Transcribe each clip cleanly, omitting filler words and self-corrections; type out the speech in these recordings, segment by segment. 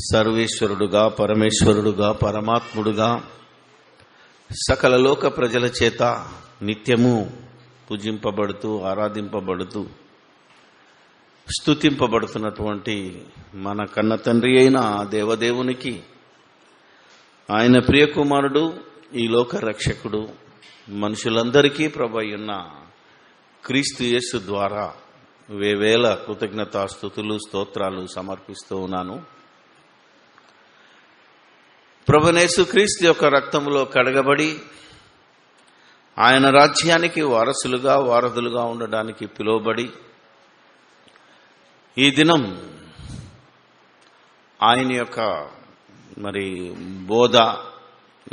సర్వేశ్వరుడుగా, పరమేశ్వరుడుగా, పరమాత్ముడుగా సకల లోక ప్రజల చేత నిత్యము పూజింపబడుతూ, ఆరాధింపబడుతూ, స్తుతింపబడుతున్నటువంటి మన కన్న తండ్రి అయిన దేవదేవునికి, ఆయన ప్రియకుమారుడు, ఈ లోక రక్షకుడు, మనుషులందరికీ ప్రభువైయున్న క్రీస్తు యేసు ద్వారా వేవేల కృతజ్ఞతాస్తుతులు, స్తోత్రాలు సమర్పిస్తూ ఉన్నాను. ప్రభువైన క్రీస్తు యొక్క రక్తములో కడగబడి ఆయన రాజ్యానికి వారసులుగా, వారధులుగా ఉండడానికి పిలువబడి, ఈ దినం ఆయన యొక్క బోధ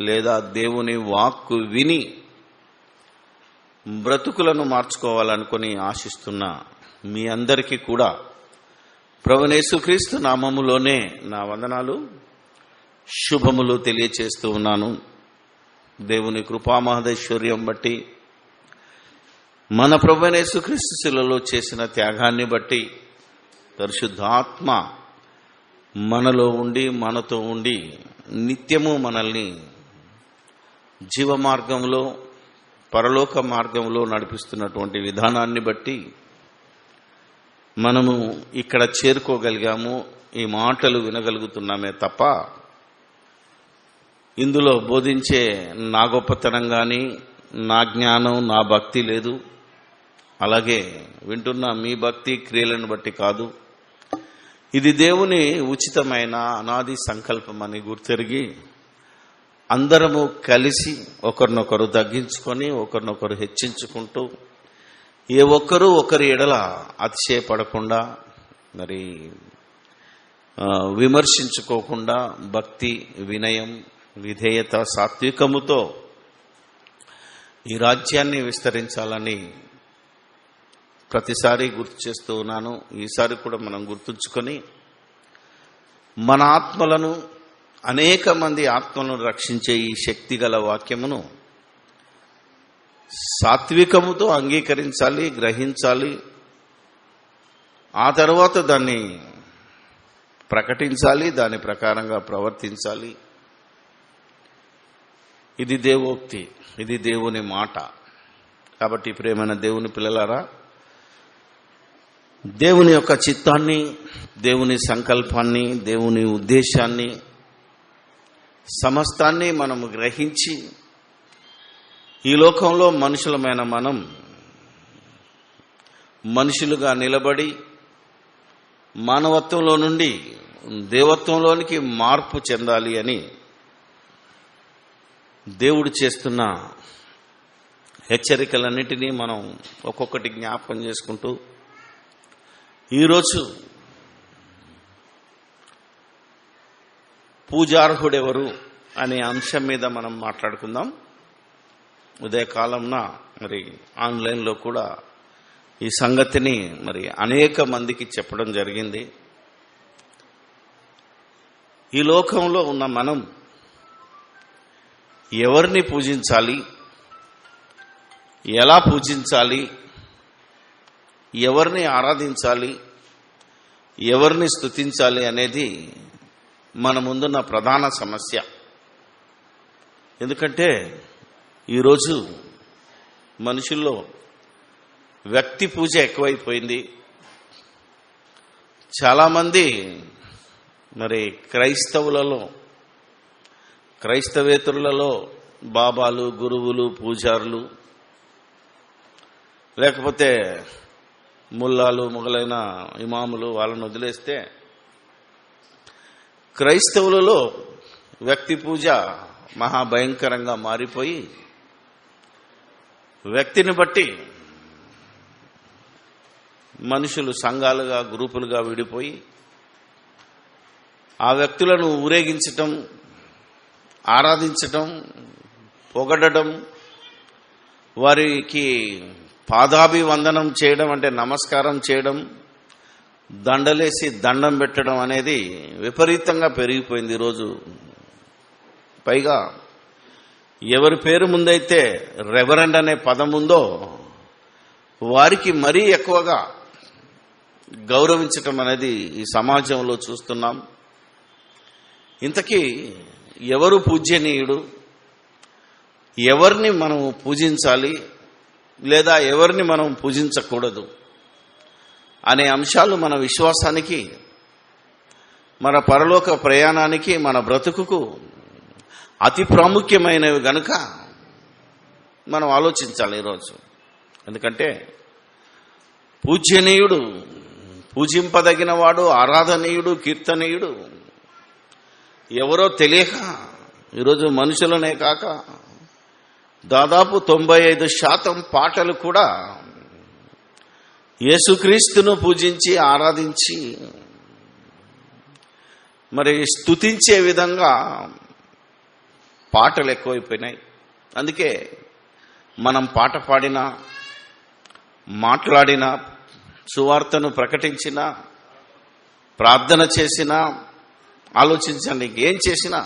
లేదా దేవుని వాక్కు విని బ్రతుకులను మార్చుకోవాలనుకొని ఆశిస్తున్న మీ అందరికీ కూడా ప్రభువైన యేసుక్రీస్తు నామములోనే నా వందనాలు, శుభములు తెలియచేస్తూ ఉన్నాను. దేవుని కృపామహదైశ్వర్యం బట్టి, మన ప్రభువైన యేసుక్రీస్తు శిలువలో చేసిన త్యాగాన్ని బట్టి, పరిశుద్ధాత్మ మనలో ఉండి, మనతో ఉండి, నిత్యము మనల్ని జీవ మార్గంలో, పరలోక మార్గంలో నడిపిస్తున్నటువంటి విధానాన్ని బట్టి మనము ఇక్కడ చేరుకోగలిగాము, ఈ మాటలు వినగలుగుతున్నామే తప్ప ఇందులో బోధించే నా గొప్పతనం కానీ, నా జ్ఞానం, నా భక్తి లేదు. అలాగే వింటున్న మీ భక్తి క్రియలను బట్టి కాదు. ఇది దేవుని ఉచితమైన అనాది సంకల్పం అని గుర్తెరిగి అందరము కలిసి ఒకరినొకరు తగ్గించుకొని, ఒకరినొకరు హెచ్చించుకుంటూ, ఏ ఒక్కరూ ఒకరి ఎడల అతిశయపడకుండా, విమర్శించుకోకుండా, భక్తి, వినయం, విధేయత, సాత్వికముతో ఈ రాజ్యాన్ని విస్తరించాలని ప్రతిసారి గుర్తు చేస్తూ ఉన్నాను. ఈసారి కూడా మనం గుర్తుంచుకొని మన ఆత్మలను, అనేక మంది ఆత్మలను రక్షించే ఈ శక్తి గల వాక్యమును సాత్వికముతో అంగీకరించాలి, గ్రహించాలి. ఆ తర్వాత దాన్ని ప్రకటించాలి, దాని ప్రకారంగా ప్రవర్తించాలి. ఇది దేవోక్తి, ఇది దేవుని మాట. కాబట్టి ప్రియమైన దేవుని పిల్లలారా, దేవుని యొక్క చిత్తాన్ని, దేవుని సంకల్పాన్ని, దేవుని ఉద్దేశాన్ని, సమస్తాన్ని మనము గ్రహించి, ఈ లోకంలో మనుషులమైన మనం మనుషులుగా నిలబడి మానవత్వంలో నుండి దేవత్వంలోనికి మార్పు చెందాలి అని దేవుడు చేస్తున్న హెచ్చరికలన్నిటినీ మనం ఒక్కొక్కటి జ్ఞాపకం చేసుకుంటూ, ఈరోజు పూజార్హుడెవరు అనే అంశం మీద మనం మాట్లాడుకుందాం. ఉదయకాలంన ఆన్లైన్లో కూడా ఈ సంగతిని అనేక మందికి చెప్పడం జరిగింది. ఈ లోకంలో ఉన్న మనం ఎవరిని పూజించాలి, ఎలా పూజించాలి, ఎవరిని ఆరాధించాలి, ఎవరిని స్తుతించాలి అనేది మన ముందున్న ప్రధాన సమస్య. ఎందుకంటే ఈరోజు మనుషుల్లో వ్యక్తి పూజ ఎక్కువైపోయింది. చాలామంది క్రైస్తవేతరులలో బాబాలు, గురువులు, పూజారులు, లేకపోతే ముల్లాలు మొదలైన ఇమాములు, వాళ్ళను వదిలేస్తే క్రైస్తవులలో వ్యక్తి పూజ మహాభయంకరంగా మారిపోయి, వ్యక్తిని బట్టి మనుషులు సంఘాలుగా, గ్రూపులుగా విడిపోయి ఆ వ్యక్తులను ఊరేగించటం, ఆరాధించటం, పొగడడం, వారికి పాదాభివందనం చేయడం, అంటే నమస్కారం చేయడం, దండలేసి దండం పెట్టడం అనేది విపరీతంగా పెరిగిపోయింది ఈరోజు. పైగా ఎవరి పేరు ముందైతే రెవరెండ్ అనే పదం ఉందో వారికి మరీ ఎక్కువగా గౌరవించటం అనేది ఈ సమాజంలో చూస్తున్నాం. ఇంతకీ ఎవరు పూజ్యనీయుడు, ఎవరిని మనం పూజించాలి లేదా ఎవరిని మనం పూజించకూడదు అనే అంశాలు మన విశ్వాసానికి, మన పరలోక ప్రయాణానికి, మన బ్రతుకుకు అతి ప్రాముఖ్యమైనవి గనుక మనం ఆలోచించాలి ఈరోజు. ఎందుకంటే పూజ్యనీయుడు, పూజింపదగినవాడు, ఆరాధనీయుడు, కీర్తనీయుడు ఎవరో తెలియక ఈరోజు మనుషులనే కాక దాదాపు 95% పాటలు కూడా యేసుక్రీస్తును పూజించి ఆరాధించి మరి స్తుతించే విధంగా పాటలు ఎక్కువైపోయినాయి. అందుకే మనం పాట పాడినా, మాట్లాడినా, సువార్తను ప్రకటించినా, ప్రార్థన చేసినా, ఆలోచించండి, ఏం చేసినా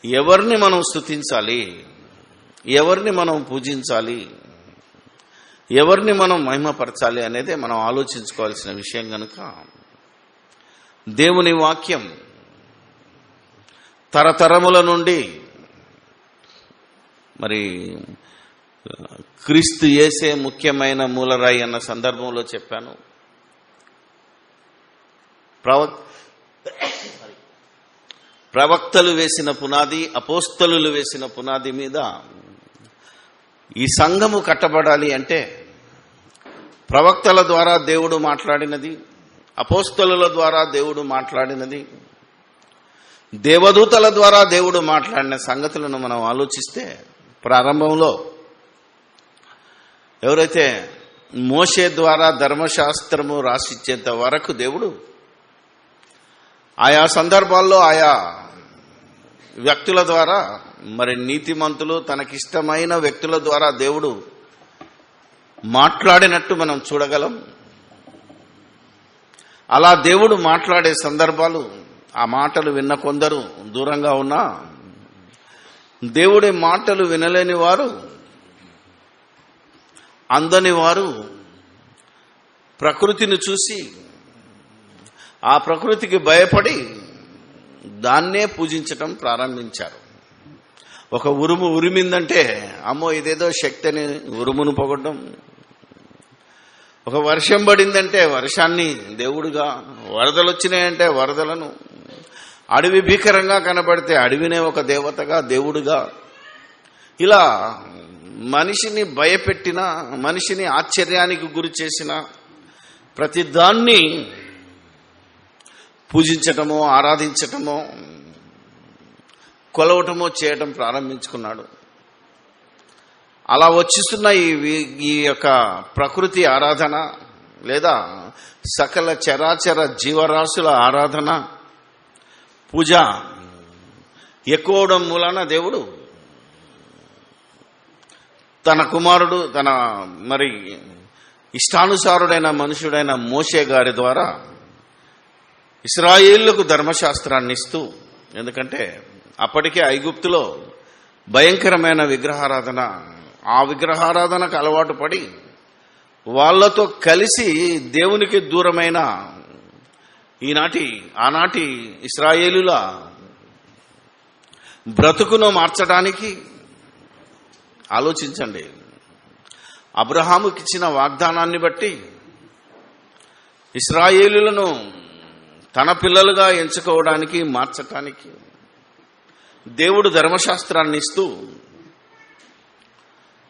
ఎవరిని మనం స్తుతించాలి, ఎవరిని మనం పూజించాలి, ఎవరిని మనం మహిమపరచాలి అనేదే మనం ఆలోచించుకోవాల్సిన విషయం కనుక దేవుని వాక్యం తరతరముల నుండి మరి క్రీస్తు యేసే ముఖ్యమైన మూలరాయి అన్న సందర్భంలో చెప్పాను. ప్రవక్తలు వేసిన పునాది, అపోస్తలులు వేసిన పునాది మీద ఈ సంఘము కట్టబడాలి అంటే ప్రవక్తల ద్వారా దేవుడు మాట్లాడినది, అపోస్తలుల ద్వారా దేవుడు మాట్లాడినది, దేవదూతల ద్వారా దేవుడు మాట్లాడిన సంగతులను మనం ఆలోచిస్తే, ప్రారంభంలో ఎవరైతే మోషే ద్వారా ధర్మశాస్త్రము రాసిచ్చేంత వరకు దేవుడు ఆయా సందర్భాల్లో ఆయా వ్యక్తుల ద్వారా, మరి నీతిమంతులు తనకిష్టమైన వ్యక్తుల ద్వారా దేవుడు మాట్లాడినట్టు మనం చూడగలం. అలా దేవుడు మాట్లాడే సందర్భాలు, ఆ మాటలు విన్న కొందరు దూరంగా ఉన్నా, దేవుడి మాటలు వినలేని వారు, అందని వారు ప్రకృతిని చూసి ఆ ప్రకృతికి భయపడి దాన్నే పూజించటం ప్రారంభించారు. ఒక ఉరుము ఉరిమిందంటే అమ్మో ఇదేదో శక్తి అని ఉరుమును పొగడం, ఒక వర్షం పడిందంటే వర్షాన్ని దేవుడుగా, వరదలు వచ్చినాయంటే వరదలను, అడవి భీకరంగా కనబడితే అడవినే ఒక దేవతగా, దేవుడుగా, ఇలా మనిషిని భయపెట్టిన, మనిషిని ఆశ్చర్యానికి గురి చేసిన ప్రతి దాన్ని పూజించటమో, ఆరాధించటమో, కొలవటమో చేయటం ప్రారంభించుకున్నాడు. అలా వచ్చిస్తున్న ఈ యొక్క ప్రకృతి ఆరాధన లేదా సకల చరాచర జీవరాశుల ఆరాధన, పూజ ఎక్కువడం మూలాన దేవుడు తన కుమారుడు, తన మరి ఇష్టానుసారుడైన మనుషుడైన మోషే గారి ద్వారా ఇశ్రాయేలులకు ధర్మశాస్త్రాన్ని ఇస్తూ, ఎందుకంటే అప్పటికే ఐగుప్తులో భయంకరమైన విగ్రహారాధన, ఆ విగ్రహారాధనకు అలవాటు పడి వాళ్లతో కలిసి దేవునికి దూరమైన ఆనాటి ఇశ్రాయేలుల బ్రతుకును మార్చడానికి ఆలోచించండి. అబ్రహాముకి ఇచ్చిన వాగ్దానాన్ని బట్టి ఇశ్రాయేలులను తన పిల్లలుగా ఎంచుకోవడానికి, మార్చటానికి దేవుడు ధర్మశాస్త్రాన్ని ఇస్తూ,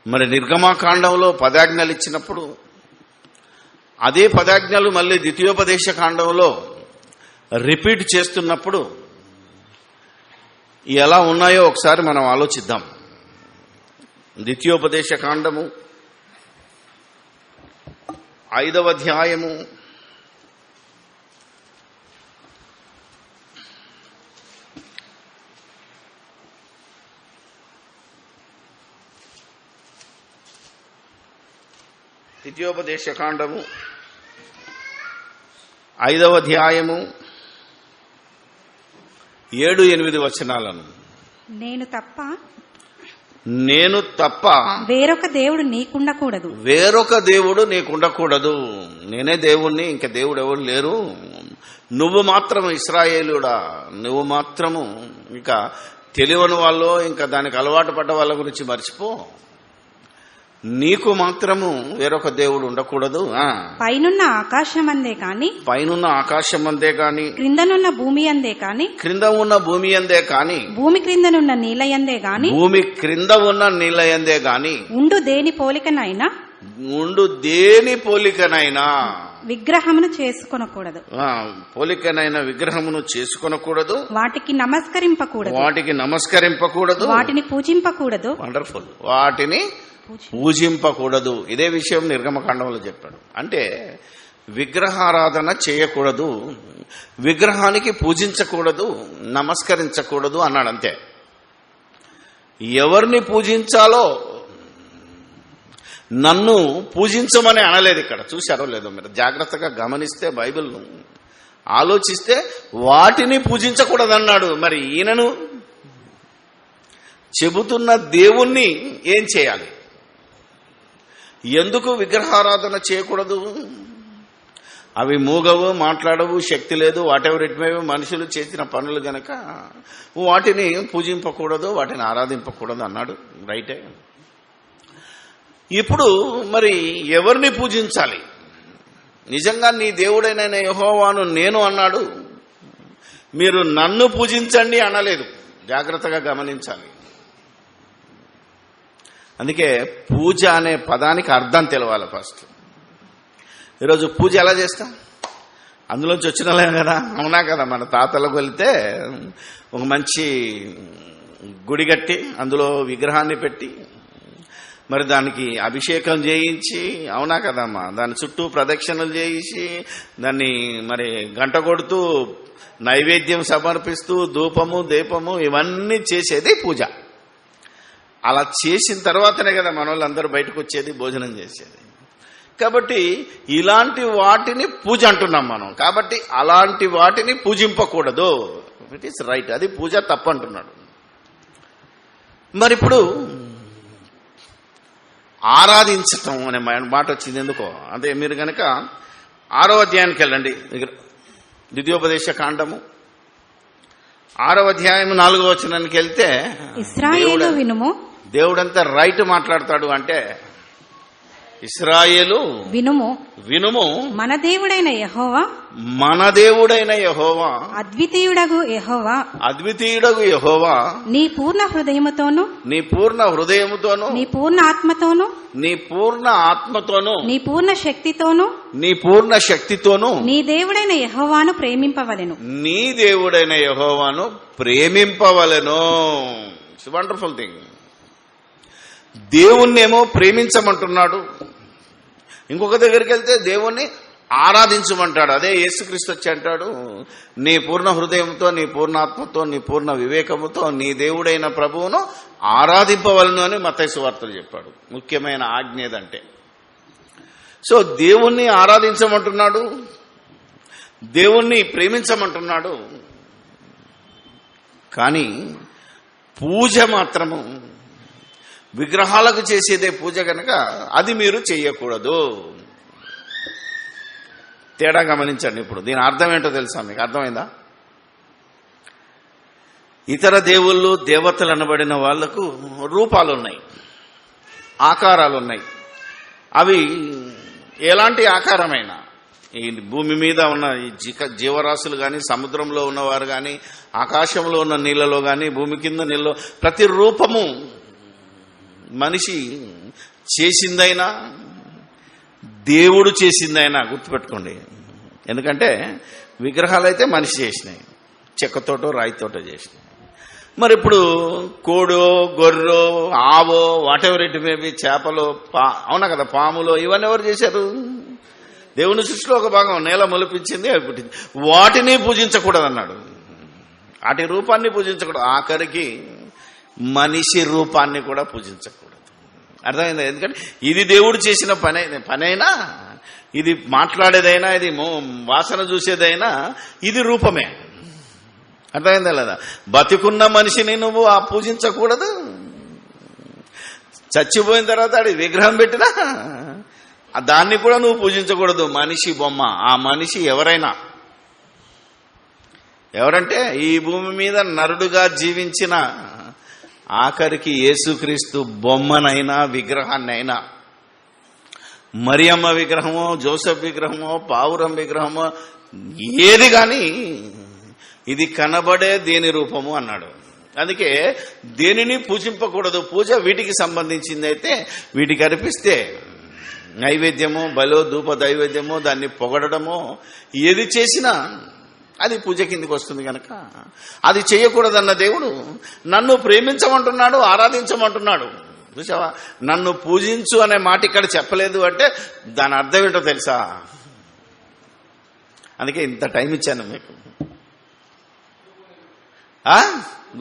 మరి నిర్గమాకాండంలో 10 ఆజ్ఞలు ఇచ్చినప్పుడు అదే 10 ఆజ్ఞలు మళ్ళీ ద్వితీయోపదేశ కాండంలో రిపీట్ చేస్తున్నప్పుడు ఎలా ఉన్నాయో ఒకసారి మనం ఆలోచిద్దాం. ద్వితీయోపదేశ కాండము 5వ అధ్యాయము 5వ అధ్యాయము 7-8 వచనాలను, నేను తప్ప వేరొక దేవుడు నీకుండకూడదు, నేనే దేవుణ్ణి, ఇంక దేవుడు ఎవరు లేరు, నువ్వు మాత్రం ఇశ్రాయేలుడా, నువ్వు మాత్రము ఇంకా తెలియని వాళ్ళు, ఇంకా దానికి అలవాటు పడ్డ వాళ్ళ గురించి మర్చిపో. నీకు మాత్రము వేరొక దేవుడు ఉండకూడదు. పైనున్న ఆకాశం అందే కాని, పైనున్న ఆకాశం అందే కాని, క్రిందనున్న భూమి అందే కాని, క్రింద ఉన్న భూమి అందే కాని, భూమి క్రిందనున్న నీలయందే గాని, భూమి క్రింద ఉన్న నీలయందే గాని, ఉండు దేని పోలికనైనా, ఉండు దేని పోలికనైనా విగ్రహమును చేసుకొనకూడదు. పోలికనైన విగ్రహమును చేసుకొనకూడదు. వాటికి నమస్కరింపకూడదు. వాటికి నమస్కరింపకూడదు. వాటిని పూజింపకూడదు. వండర్ఫుల్. వాటిని పూజింపకూడదు. ఇదే విషయం నిర్గమకాండంలో చెప్పాడు. అంటే విగ్రహారాధన చేయకూడదు, విగ్రహానికి పూజించకూడదు, నమస్కరించకూడదు అన్నాడు. అంతే. ఎవరిని పూజించాలో నన్ను పూజించమని అనలేదు ఇక్కడ. చూశారో లేదో మీరు జాగ్రత్తగా గమనిస్తే, బైబిల్ను ఆలోచిస్తే వాటిని పూజించకూడదన్నాడు. మరి ఈయనను చెబుతున్న దేవుణ్ణి ఏం చేయాలి? ఎందుకు విగ్రహారాధన చేయకూడదు? అవి మూగవు, మాట్లాడవు, శక్తి లేదు, వాటెవర్ ఇట్ మే, మనుషులు చేసిన పనులు గనక వాటిని పూజింపకూడదు, వాటిని ఆరాధింపకూడదు అన్నాడు. రైటే. ఇప్పుడు మరి ఎవరిని పూజించాలి? నిజంగా నీ దేవుడైన యెహోవాను నేను అన్నాడు. మీరు నన్ను పూజించండి అనలేదు. జాగ్రత్తగా గమనించాలి. అందుకే పూజ అనే పదానికి అర్థం తెలవాలి ఫస్ట్. ఈరోజు పూజ ఎలా చేస్తాం? అందులోంచి వచ్చినలే కదా, అవునా కదా? మన తాతలకు వెళ్తే ఒక మంచి గుడి కట్టి అందులో విగ్రహాన్ని పెట్టి మరి దానికి అభిషేకం చేయించి, అవునా కదమ్మా, దాని చుట్టూ ప్రదక్షిణలు చేయించి దాన్ని మరి గంట కొడుతూ నైవేద్యం సమర్పిస్తూ ధూపము దీపము ఇవన్నీ చేసేది పూజ. అలా చేసిన తర్వాతనే కదా మన వాళ్ళందరూ బయటకు వచ్చేది, భోజనం చేసేది. కాబట్టి ఇలాంటి వాటిని పూజ అంటున్నాం మనం. కాబట్టి అలాంటి వాటిని పూజింపకూడదు. It is right. అది పూజ తప్పు అంటున్నాడు. మరి ఇప్పుడు ఆరాధించటం అనే మాట వచ్చింది ఎందుకో? అదే మీరు కనుక 6వ అధ్యాయానికి వెళ్ళండి. ద్వితీయోపదేశ కాండము 6వ అధ్యాయం 4వ వచనానికి వెళ్తే, ఇశ్రాయేలు వినుము, దేవుడంతా రైట్ మాట్లాడతాడు. అంటే ఇశ్రాయేలు వినుము, వినుము, మన దేవుడైన యెహోవా, మన దేవుడైన యెహోవా, అద్వితీయుడగు యెహోవా, అద్వితీయుడగు యెహోవా, నీ పూర్ణ హృదయముతోను, నీ పూర్ణ హృదయముతోను, నీ పూర్ణ ఆత్మతోను, నీ పూర్ణ ఆత్మతోను, నీ పూర్ణ శక్తితోను, నీ పూర్ణ శక్తితోను నీ దేవుడైన యెహోవాను ప్రేమింపవలెను. నీ దేవుడైన యెహోవాను ప్రేమింపవలెను. It's wonderful thing. దేవుణ్ణేమో ప్రేమించమంటున్నాడు, ఇంకొక దగ్గరికి వెళ్తే దేవుణ్ణి ఆరాధించమంటాడు. అదే యేసుక్రీస్తు వచ్చి అంటాడు, నీ పూర్ణ హృదయంతో, నీ పూర్ణ ఆత్మతో, నీ పూర్ణ వివేకముతో నీ దేవుడైన ప్రభువును ఆరాధింపవలను అని మత్తయి సువార్తలు చెప్పాడు. ముఖ్యమైన ఆజ్ఞ ఏదంటే, సో దేవుణ్ణి ఆరాధించమంటున్నాడు, దేవుణ్ణి ప్రేమించమంటున్నాడు. కానీ పూజ మాత్రము విగ్రహాలకు చేసేదే పూజ కనుక అది మీరు చెయ్యకూడదు. తేడా గమనించండి. ఇప్పుడు దీని అర్థం ఏంటో తెలుసా మీకు? అర్థమైందా? ఇతర దేవుళ్ళు, దేవతలు అనబడిన వాళ్లకు రూపాలున్నాయి, ఆకారాలున్నాయి. అవి ఎలాంటి ఆకారమైనా, ఈ భూమి మీద ఉన్న ఈ జీవరాశులు కానీ, సముద్రంలో ఉన్నవారు కానీ, ఆకాశంలో ఉన్న నీళ్లలో కానీ, భూమి కింద నీళ్ళలో, ప్రతి రూపము మనిషి చేసిందైనా దేవుడు చేసిందైనా గుర్తుపెట్టుకోండి. ఎందుకంటే విగ్రహాలు అయితే మనిషి చేసినాయి, చెక్కతోటో రాయితోటో చేసినాయి. మరి ఇప్పుడు kodo, గొర్రెో, Ao, whatever it maybe, చేపలు, అవునా కదా, పాములో, ఇవన్నీ ఎవరు చేశారు? దేవుని సృష్టిలో ఒక భాగం. నేల మొలిపించింది, అవి పుట్టింది. వాటిని పూజించకూడదు అన్నాడు. వాటి రూపాన్ని పూజించకూడదు. ఆఖరికి మనిషి రూపాన్ని కూడా పూజించకూడదు. అర్థమైందా? ఎందుకంటే ఇది దేవుడు చేసిన పనైనా, ఇది మాట్లాడేదైనా, ఇది వాసన చూసేదైనా, ఇది రూపమే. అర్థమైందా లేదా? బతికున్న మనిషిని నువ్వు పూజించకూడదు. చచ్చిపోయిన తర్వాత అది విగ్రహం పెట్టినా దాన్ని కూడా నువ్వు పూజించకూడదు. మనిషి బొమ్మ, ఆ మనిషి ఎవరైనా ఎవరంటే ఈ భూమి మీద నరుడుగా జీవించిన ఆఖరికి యేసుక్రీస్తు బొమ్మనైనా విగ్రహాన్నైనా, మరియమ్మ విగ్రహమో, జోసెఫ్ విగ్రహమో, పావురం విగ్రహమో, ఏది కానీ ఇది కనబడే దేని రూపము అన్నాడు. అందుకే దేనిని పూజింపకూడదు. పూజ వీటికి సంబంధించింది అయితే వీటికి అర్పిస్తే నైవేద్యమో, బలో, ధూప దైవేద్యమో, దాన్ని పొగడమో ఏది చేసినా అది పూజ కిందికి వస్తుంది కనుక అది చేయకూడదన్న దేవుడు నన్ను ప్రేమించమంటున్నాడు, ఆరాధించమంటున్నాడు. చూసావా, నన్ను పూజించు అనే మాట ఇక్కడ చెప్పలేదు అంటే దాని అర్థం ఏంటో తెలుసా? అందుకే ఇంత టైం ఇచ్చాను మీకు.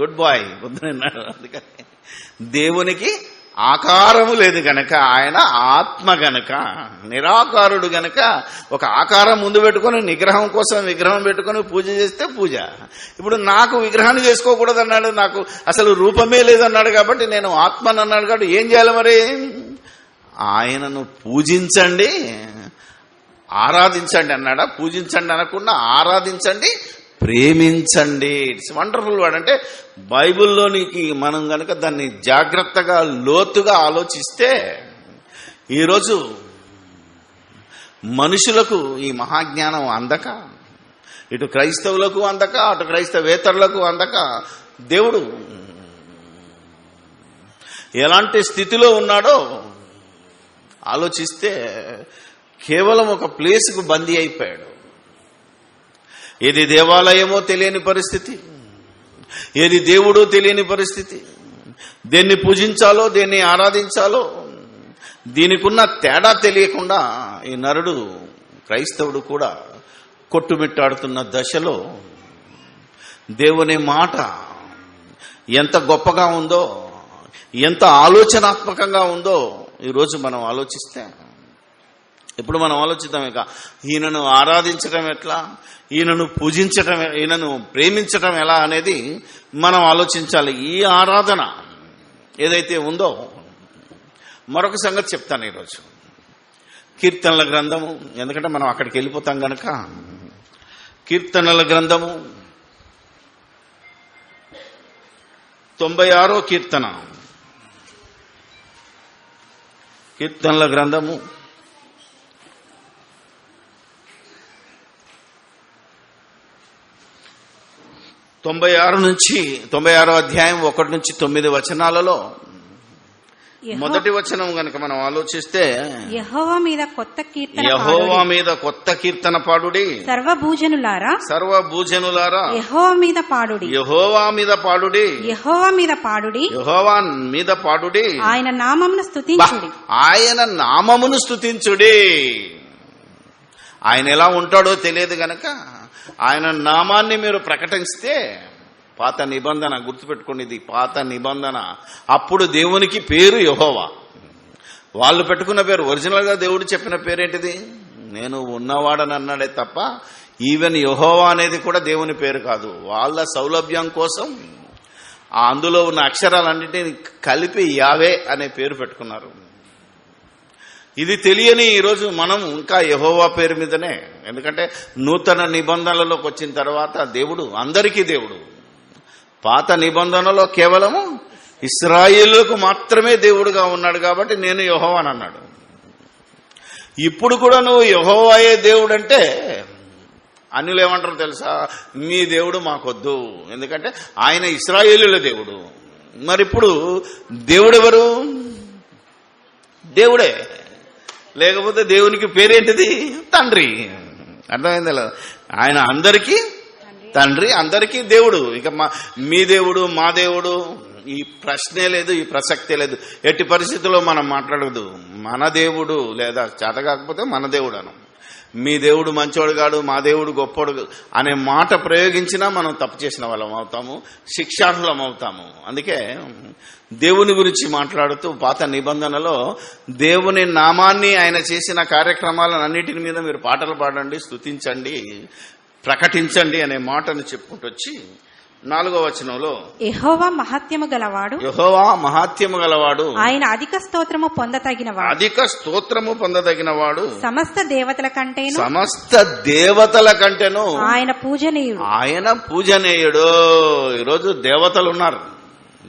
గుడ్ బాయ్ పొద్దున్నాడు. అందుకని దేవునికి ఆకారము లేదు గనక, ఆయన ఆత్మ గనక, నిరాకారుడు గనక ఒక ఆకారం ముందు పెట్టుకొని నిగ్రహం కోసం విగ్రహం పెట్టుకొని పూజ చేస్తే పూజ. ఇప్పుడు నాకు విగ్రహాన్ని చేసుకోకూడదు అన్నాడు, నాకు అసలు రూపమే లేదన్నాడు కాబట్టి నేను ఆత్మని అన్నాడు కాబట్టి ఏం చేయాలి మరి? ఆయనను పూజించండి, ఆరాధించండి అన్నాడా? పూజించండి అనకుండా ఆరాధించండి, ప్రేమించండి. It's wonderful word. అంటే బైబిల్లోనికి మనం కనుక దాన్ని జాగ్రత్తగా లోతుగా ఆలోచిస్తే ఈరోజు మనుషులకు ఈ మహాజ్ఞానం అందక, ఇటు క్రైస్తవులకు అందక, అటు క్రైస్తవేతరులకు అందక దేవుడు ఎలాంటి స్థితిలో ఉన్నాడో ఆలోచిస్తే కేవలం ఒక ప్లేస్కు బందీ అయిపోయాడు. ఏది దేవాలయమో తెలియని పరిస్థితి, ఏది దేవుడో తెలియని పరిస్థితి, దేన్ని పూజించాలో దేన్ని ఆరాధించాలో దీనికున్న తేడా తెలియకుండా ఈ నరుడు, క్రైస్తవుడు కూడా కొట్టుమిట్టాడుతున్న దశలో దేవుని మాట ఎంత గొప్పగా ఉందో, ఎంత ఆలోచనాత్మకంగా ఉందో ఈరోజు మనం ఆలోచిస్తే, ఇప్పుడు మనం ఆలోచిద్దాం. ఇక ఈయనను ఆరాధించడం ఎట్లా, ఈయనను పూజించటం, ఈయనను ప్రేమించటం ఎలా అనేది మనం ఆలోచించాలి. ఈ ఆరాధన ఏదైతే ఉందో, మరొక సంగతి చెప్తాను ఈరోజు. కీర్తనల గ్రంథము, ఎందుకంటే మనం అక్కడికి వెళ్ళిపోతాం గనక, కీర్తనల గ్రంథము 96వ కీర్తన, కీర్తనల గ్రంథము 96 నుంచి 96వ అధ్యాయం 1 నుంచి 9 వచనాలలో మొదటి వచనం గనక మనం ఆలోచిస్తే, యెహోవా మీద కొత్త కీర్తన పాడుడి, యెహోవా మీద కొత్త కీర్తన పాడుడి, సర్వభూజనులారా సర్వభూజనులారా యెహోవా మీద పాడుడి, యెహోవా మీద పాడుడి, యెహోవా మీద పాడుడి, యెహోవా మీద పాడుడి, ఆయన నామమును స్తుతించుడి, ఆయన నామమును స్తుతించుడి. ఆయన ఎలా ఉంటాడో తెలియదు గనక ఆయన నామాన్ని మీరు ప్రకటిస్తే, పాత నిబంధన గుర్తుపెట్టుకోండి, ఇది పాత నిబంధన. అప్పుడు దేవునికి పేరు యెహోవా, వాళ్ళు పెట్టుకున్న పేరు. ఒరిజినల్ గా దేవుడు చెప్పిన పేరేంటిది? నేను ఉన్నవాడని అన్నాడే తప్ప ఈవెన్ యెహోవా అనేది కూడా దేవుని పేరు కాదు. వాళ్ళ సౌలభ్యం కోసం అందులో ఉన్న అక్షరాలన్నింటినీ కలిపి యావే అనే పేరు పెట్టుకున్నారు. ఇది తెలియని ఈరోజు మనం ఇంకా యెహోవా పేరు మీదనే, ఎందుకంటే నూతన నిబంధనలలోకి వచ్చిన తర్వాత దేవుడు అందరికీ దేవుడు. పాత నిబంధనలో కేవలము ఇశ్రాయేలులకు మాత్రమే దేవుడుగా ఉన్నాడు కాబట్టి నేను యెహోవాని అన్నాడు. ఇప్పుడు కూడా నువ్వు యెహోవాయే దేవుడు అంటే అన్యులు ఏమంటారు తెలుసా? మీ దేవుడు మాకొద్దు, ఎందుకంటే ఆయన ఇశ్రాయేలుల దేవుడు. మరి ఇప్పుడు దేవుడెవరు? దేవుడే. లేకపోతే దేవునికి పేరేంటిది? తండ్రి. అర్థమైందా? ఆయన అందరికీ తండ్రి, అందరికీ దేవుడు. ఇక మీ దేవుడు మా దేవుడు ఈ ప్రశ్నే లేదు, ఈ ప్రసక్తే లేదు. ఎట్టి పరిస్థితుల్లో మనం మాట్లాడదు మన దేవుడు, లేదా చేత కాకపోతే మన దేవుడు అను. మీ దేవుడు మంచోడు కాడు, మా దేవుడు గొప్పోడు అనే మాట ప్రయోగించినా మనం తప్పు చేసిన వాళ్ళం అవుతాము, శిక్షార్హులం అవుతాము. అందుకే దేవుని గురించి మాట్లాడుతూ పాత నిబంధనలో దేవుని నామాన్ని, ఆయన చేసిన కార్యక్రమాలన్నింటి మీద మీరు పాటలు పాడండి, స్తుతించండి, ప్రకటించండి అనే మాటను చెప్పుకుంటూ వచ్చి 4వ వచనంలో యెహోవా మహత్యము గలవాడు, యెహోవా మహాత్యము గలవాడు, ఆయన అధిక స్తోత్రము పొందతగినవాడు, అధిక స్తోత్రము పొందదగినవాడు, సమస్త దేవతల కంటేను సమస్త దేవతల కంటేను ఆయన పూజనీయుడు. ఆయన పూజనీయుడు. ఈరోజు దేవతలు ఉన్నారు,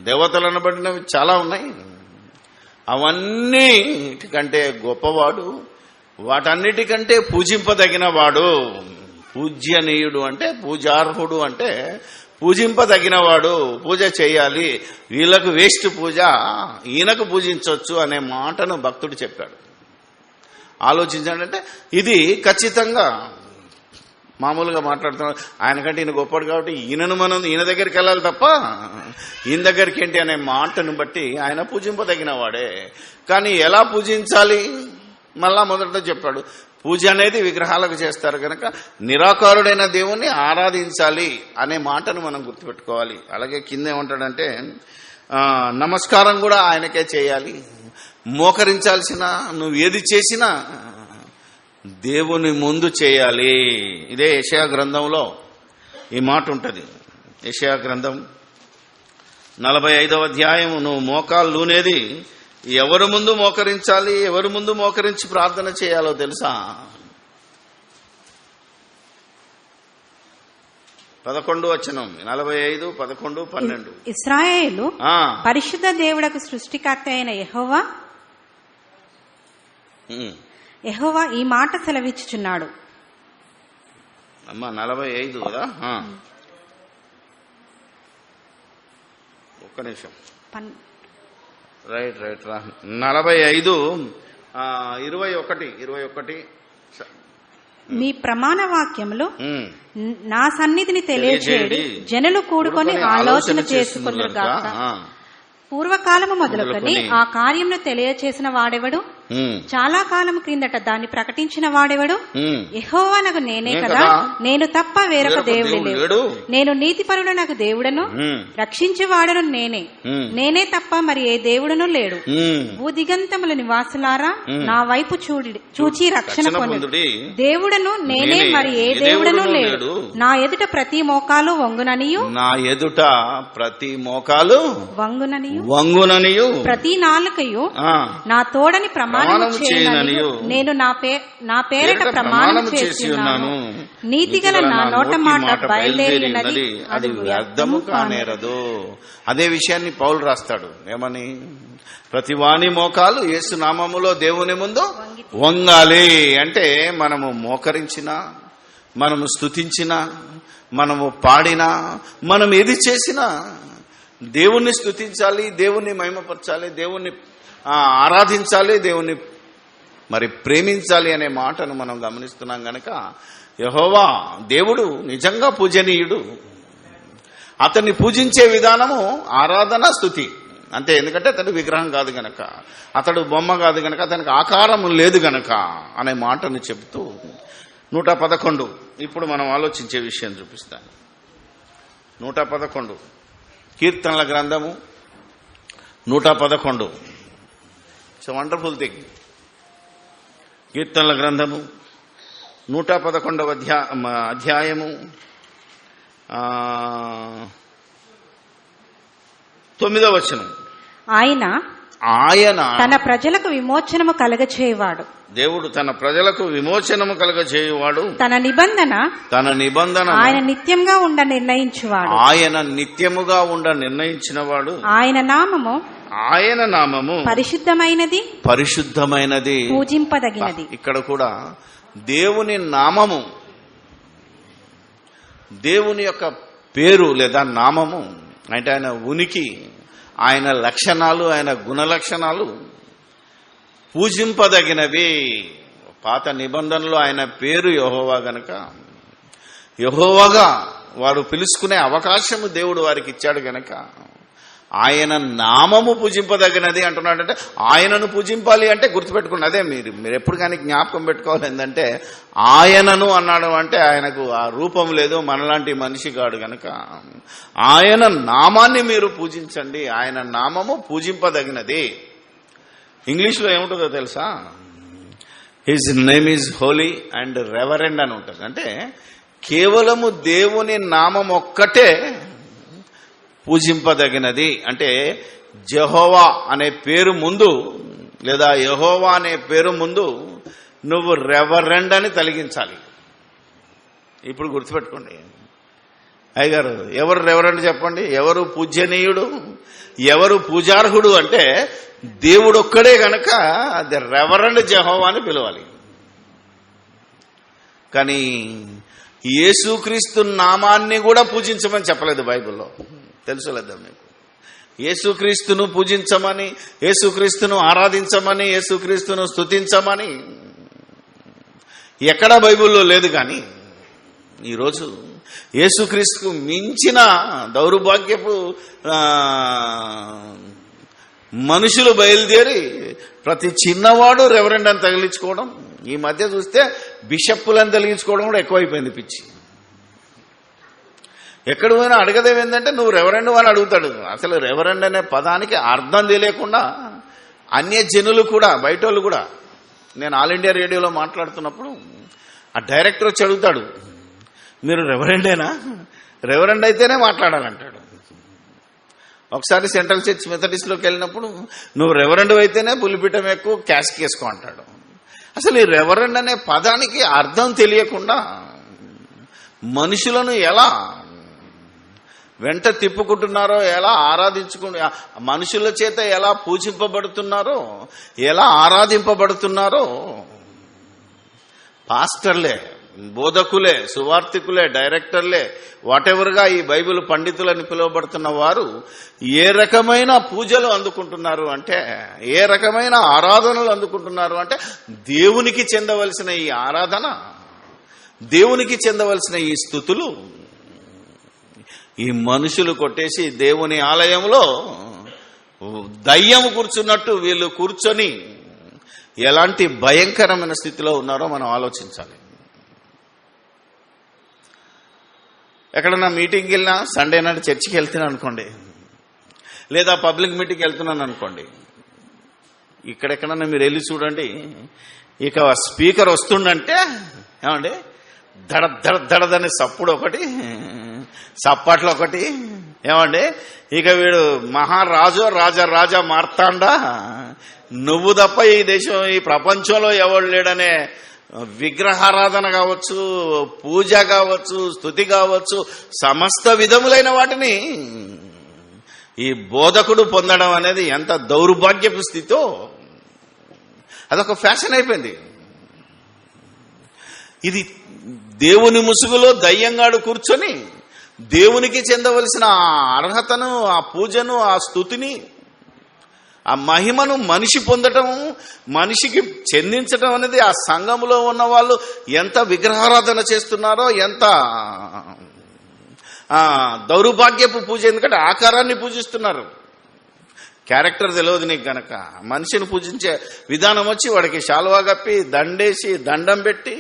దేవతలు అనబడినవి చాలా ఉన్నాయి. అవన్నిటికంటే గొప్పవాడు, వాటన్నిటికంటే పూజింపదగిన వాడు. పూజ్యనీయుడు అంటే పూజార్హుడు అంటే పూజింపదగినవాడు, పూజ చేయాలి. వీళ్ళకు వేస్ట్ పూజ, ఈయనకు పూజించవచ్చు అనే మాటను భక్తుడు చెప్పాడు. ఆలోచించండి. ఇది ఖచ్చితంగా మామూలుగా మాట్లాడుతున్నాడు, ఆయనకంటే ఈయన గొప్పడు కాబట్టి ఈయన దగ్గరికి వెళ్ళాలి తప్ప ఈయన దగ్గరికి ఏంటి అనే మాటను బట్టి ఆయన పూజింపదగిన వాడే. కానీ ఎలా పూజించాలి మళ్ళా మొదట చెప్పాడు. పూజ అనేది విగ్రహాలకు చేస్తారు కనుక నిరాకారుడైన దేవుణ్ణి ఆరాధించాలి అనే మాటను మనం గుర్తుపెట్టుకోవాలి. అలాగే కింద ఏమంటాడంటే నమస్కారం కూడా ఆయనకే చేయాలి. మోకరించాల్సిన నువ్వు ఏది చేసినా దేవుని ముందు చేయాలి. ఇదే యెషయా గ్రంథంలో ఈ మాట ఉంటుంది. యెషయా గ్రంథం 45వ అధ్యాయం. నువ్వు మోకాలు లూనేది ఎవరి ముందు మోకరించాలి, ఎవరి ముందు మోకరించి ప్రార్థన చేయాలో తెలుసా? 11 వచనం 45, 11, 12. ఇశ్రాయేలు పరిశుద్ధ దేవుడకు సృష్టికర్త అయిన యెహోవా ఈ మాట సెలవిచ్చుచున్నాడు. అమ్మా 45 కదా, ఒక్క నిమిషం. రైట్ 45, 21. మీ ప్రమాణ వాక్యములు నా సన్నిధిని తెలియచేయడి, జనులు కూడుకొని ఆలోచన చేసుకొనుగాక. పూర్వకాలము మొదలుకొని ఆ కార్యమును తెలియచేసిన వాడెవడు? చాలా కాలం క్రిందట దాన్ని ప్రకటించిన వాడెవడు? యెహోవానగు నేనే కదా, నేను తప్ప వేరొక దేవుడు లేడు. నేను నీతిపరుడనగు దేవుడను, రక్షించేవాడను నేనే తప్ప మరి ఏ దేవుడును లేడు. భూదిగంతముల నివాసులారా నా వైపు చూచి రక్షణ పొందుడి. దేవుడను నేనే, మరి ఏ దేవుడను లేడు. నా ఎదుట ప్రతి మోకాలు వంగుననియు, వంగుననియు ప్రతి నాలుకయు నా తోడని ప్రమాణము చేయననియు నేను నా పేరట ప్రమాణం చేసి ఉన్నాను. నీతిగల నా నోట మాట బయలుదేరినది, అది వ్యర్థము కానేరదు. అదే విషయాన్ని పౌలు రాస్తాడు. ఏమని? ప్రతి వాని మోకాలు యేసు నామములో దేవుని ముందు వంగాలి. అంటే మనము మోకరించినా, మనము స్తుతించినా, మనము పాడినా, మనం ఏది చేసినా దేవుణ్ణి స్తుతించాలి, దేవుణ్ణి మహిమపరచాలి, దేవుణ్ణి ఆరాధించాలి, దేవుణ్ణి మరి ప్రేమించాలి అనే మాటను మనం గమనిస్తున్నాం గనక యెహోవా దేవుడు నిజంగా పూజనీయుడు. అతన్ని పూజించే విధానము ఆరాధన, స్తుతి అంతే. ఎందుకంటే అతడు విగ్రహం కాదు గనక, అతడు బొమ్మ కాదు గనక, అతనికి ఆకారం లేదు గనక అనే మాటను చెబుతూ 111 ఇప్పుడు మనం ఆలోచించే విషయం చూపిస్తాను. 111 కీర్తనల గ్రంథము 111. It's wonderful thing. కీర్తనల గ్రంథము 111వ అధ్యాయము 9వ వచనం. ఆయన తన ప్రజలకు విమోచనము కలగచేయువాడు. దేవుడు తన ప్రజలకు విమోచనము కలగచేయువాడు. తన నిబంధన ఆయన నిత్యంగా ఉండ నిర్ణయించువాడు. ఆయన నిత్యముగా ఉండ నిర్ణయించినవాడు. ఆయన నామము పరిశుద్ధమైనది, పూజింపదగినది. ఇక్కడ కూడా దేవుని నామము, దేవుని యొక్క పేరు లేదా నామము అంటే ఆయన ఉనికి, ఆయన లక్షణాలు, ఆయన గుణలక్షణాలు పూజింపదగినవి. పాత నిబంధనలో ఆయన పేరు యెహోవా గనక యెహోవాగా వారు పిలుచుకునే అవకాశము దేవుడు వారికి ఇచ్చాడు గనక ఆయన నామము పూజింపదగినది అంటున్నాడంటే ఆయనను పూజింపాలి అంటే గుర్తుపెట్టుకుని అదే మీరు ఎప్పుడు కానీ జ్ఞాపకం పెట్టుకోవాలి. ఏంటంటే ఆయనను అన్నాడు అంటే ఆయనకు ఆ రూపం లేదు, మనలాంటి మనిషి కాడు గనక ఆయన నామాన్ని మీరు పూజించండి. ఆయన నామము పూజింపదగినది. ఇంగ్లీష్లో ఏముంటుందో తెలుసా? His name is Holi and reverend అని ఉంటుంది. అంటే కేవలము దేవుని నామం ఒక్కటే పూజింపదగినది అంటే జెహోవా అనే పేరు ముందు లేదా యెహోవా అనే పేరు ముందు నువ్వు రెవరెండ్ అని తొలగించాలి. ఇప్పుడు గుర్తుపెట్టుకోండి అయ్యగారు, ఎవరు రెవరెండ్ చెప్పండి, ఎవరు పూజ్యనీయుడు, ఎవరు పూజార్హుడు అంటే దేవుడు ఒక్కడే గనక అది రెవరెండ్ జెహోవా అని పిలవాలి. కానీ యేసుక్రీస్తు నామాన్ని కూడా పూజించమని చెప్పలేదు బైబిల్లో, తెలుసులేదా మీకు? యేసుక్రీస్తును పూజించమని, యేసుక్రీస్తును ఆరాధించమని, యేసుక్రీస్తును స్తుతించమని ఎక్కడా బైబిల్లో లేదు. కానీ ఈరోజు యేసుక్రీస్తుకు మించిన దౌర్భాగ్యపు మనుషులు బయలుదేరి ప్రతి చిన్నవాడు రెవరెండ్ అని తగిలించుకోవడం, ఈ మధ్య చూస్తే బిషప్పులని తగిలించుకోవడం కూడా ఎక్కువైపోయింది పిచ్చి. ఎక్కడ పోయినా అడగదేమేందంటే నువ్వు రెవరెండ్ అని అడుగుతాడు. అసలు రెవరెండ్ అనే పదానికి అర్థం తెలియకుండా అన్య జనులు కూడా, బయట వాళ్ళు కూడా, నేను ఆల్ ఇండియా రేడియోలో మాట్లాడుతున్నప్పుడు ఆ డైరెక్టర్ వచ్చి అడుగుతాడు, మీరు రెవరెండేనా? రెవరెండ్ అయితేనే మాట్లాడాలంటాడు. ఒకసారి సెంట్రల్ చర్చ్ మెథడిస్ట్లోకి వెళ్ళినప్పుడు నువ్వు రెవరెండ్ అయితేనే పులిపీఠం ఎక్కువ క్యాస్క్ వేసుకో అంటాడు. అసలు ఈ రెవరెండ్ అనే పదానికి అర్థం తెలియకుండా మనుషులను ఎలా వెంట తిప్పుకుంటున్నారో, ఎలా మనుషుల చేత ఎలా పూజింపబడుతున్నారో, ఎలా ఆరాధింపబడుతున్నారో పాస్టర్లే, బోధకులే, సువార్థికులే, డైరెక్టర్లే, వాటెవర్గా ఈ బైబిల్ పండితులని పిలువబడుతున్న వారు ఏ రకమైన పూజలు అందుకుంటున్నారు అంటే, ఏ రకమైన ఆరాధనలు అందుకుంటున్నారు అంటే, దేవునికి చెందవలసిన ఈ ఆరాధన, దేవునికి చెందవలసిన ఈ స్తుతులు ఈ మనుషులు కొట్టేసి దేవుని ఆలయంలో దయ్యం కూర్చున్నట్టు వీళ్ళు కూర్చొని ఎలాంటి భయంకరమైన స్థితిలో ఉన్నారో మనం ఆలోచించాలి. ఎక్కడన్నా మీటింగ్కి వెళ్ళినా, సండే నాడు చర్చికి వెళ్తున్నాను అనుకోండి, లేదా పబ్లిక్ మీటింగ్కి వెళ్తున్నాను అనుకోండి, ఇక్కడెక్కడన్నా మీరు వెళ్ళి చూడండి, ఇక స్పీకర్ వస్తుండంటే ఏమండి దడ దడ దడదని సప్పుడు ఒకటి, సప్పట్లు ఒకటి, ఏమండి ఇక వీడు మహారాజు రాజా మార్తాండా, నువ్వు తప్ప ఈ దేశం, ఈ ప్రపంచంలో ఎవడు లేడనే విగ్రహారాధన కావచ్చు, పూజ కావచ్చు, స్తుతి కావచ్చు, సమస్త విధములైన వాటిని ఈ బోధకుడు పొందడం అనేది ఎంత దౌర్భాగ్యపు స్థితో, అదొక ఫ్యాషన్ అయిపోయింది. ఇది దేవుని ముసుగులో దయ్యంగాడు కూర్చొని దేవునికి చెందవలసిన ఆ అర్హతను, ఆ పూజను, ఆ స్తుతిని, ఆ మహిమను మనిషి పొందటం, మనిషికి చెందించటం అనేది ఆ సంఘములో ఉన్న వాళ్ళు ఎంత విగ్రహారాధన చేస్తున్నారో, ఎంత దౌర్భాగ్యపు పూజ. ఎందుకంటే ఆకారాన్ని పూజిస్తున్నారు, క్యారెక్టర్ తెలియదు నీకు గనక. మనిషిని పూజించే విధానం వచ్చి వాడికి శాలువా కప్పి, దండేసి, దండం పెట్టి,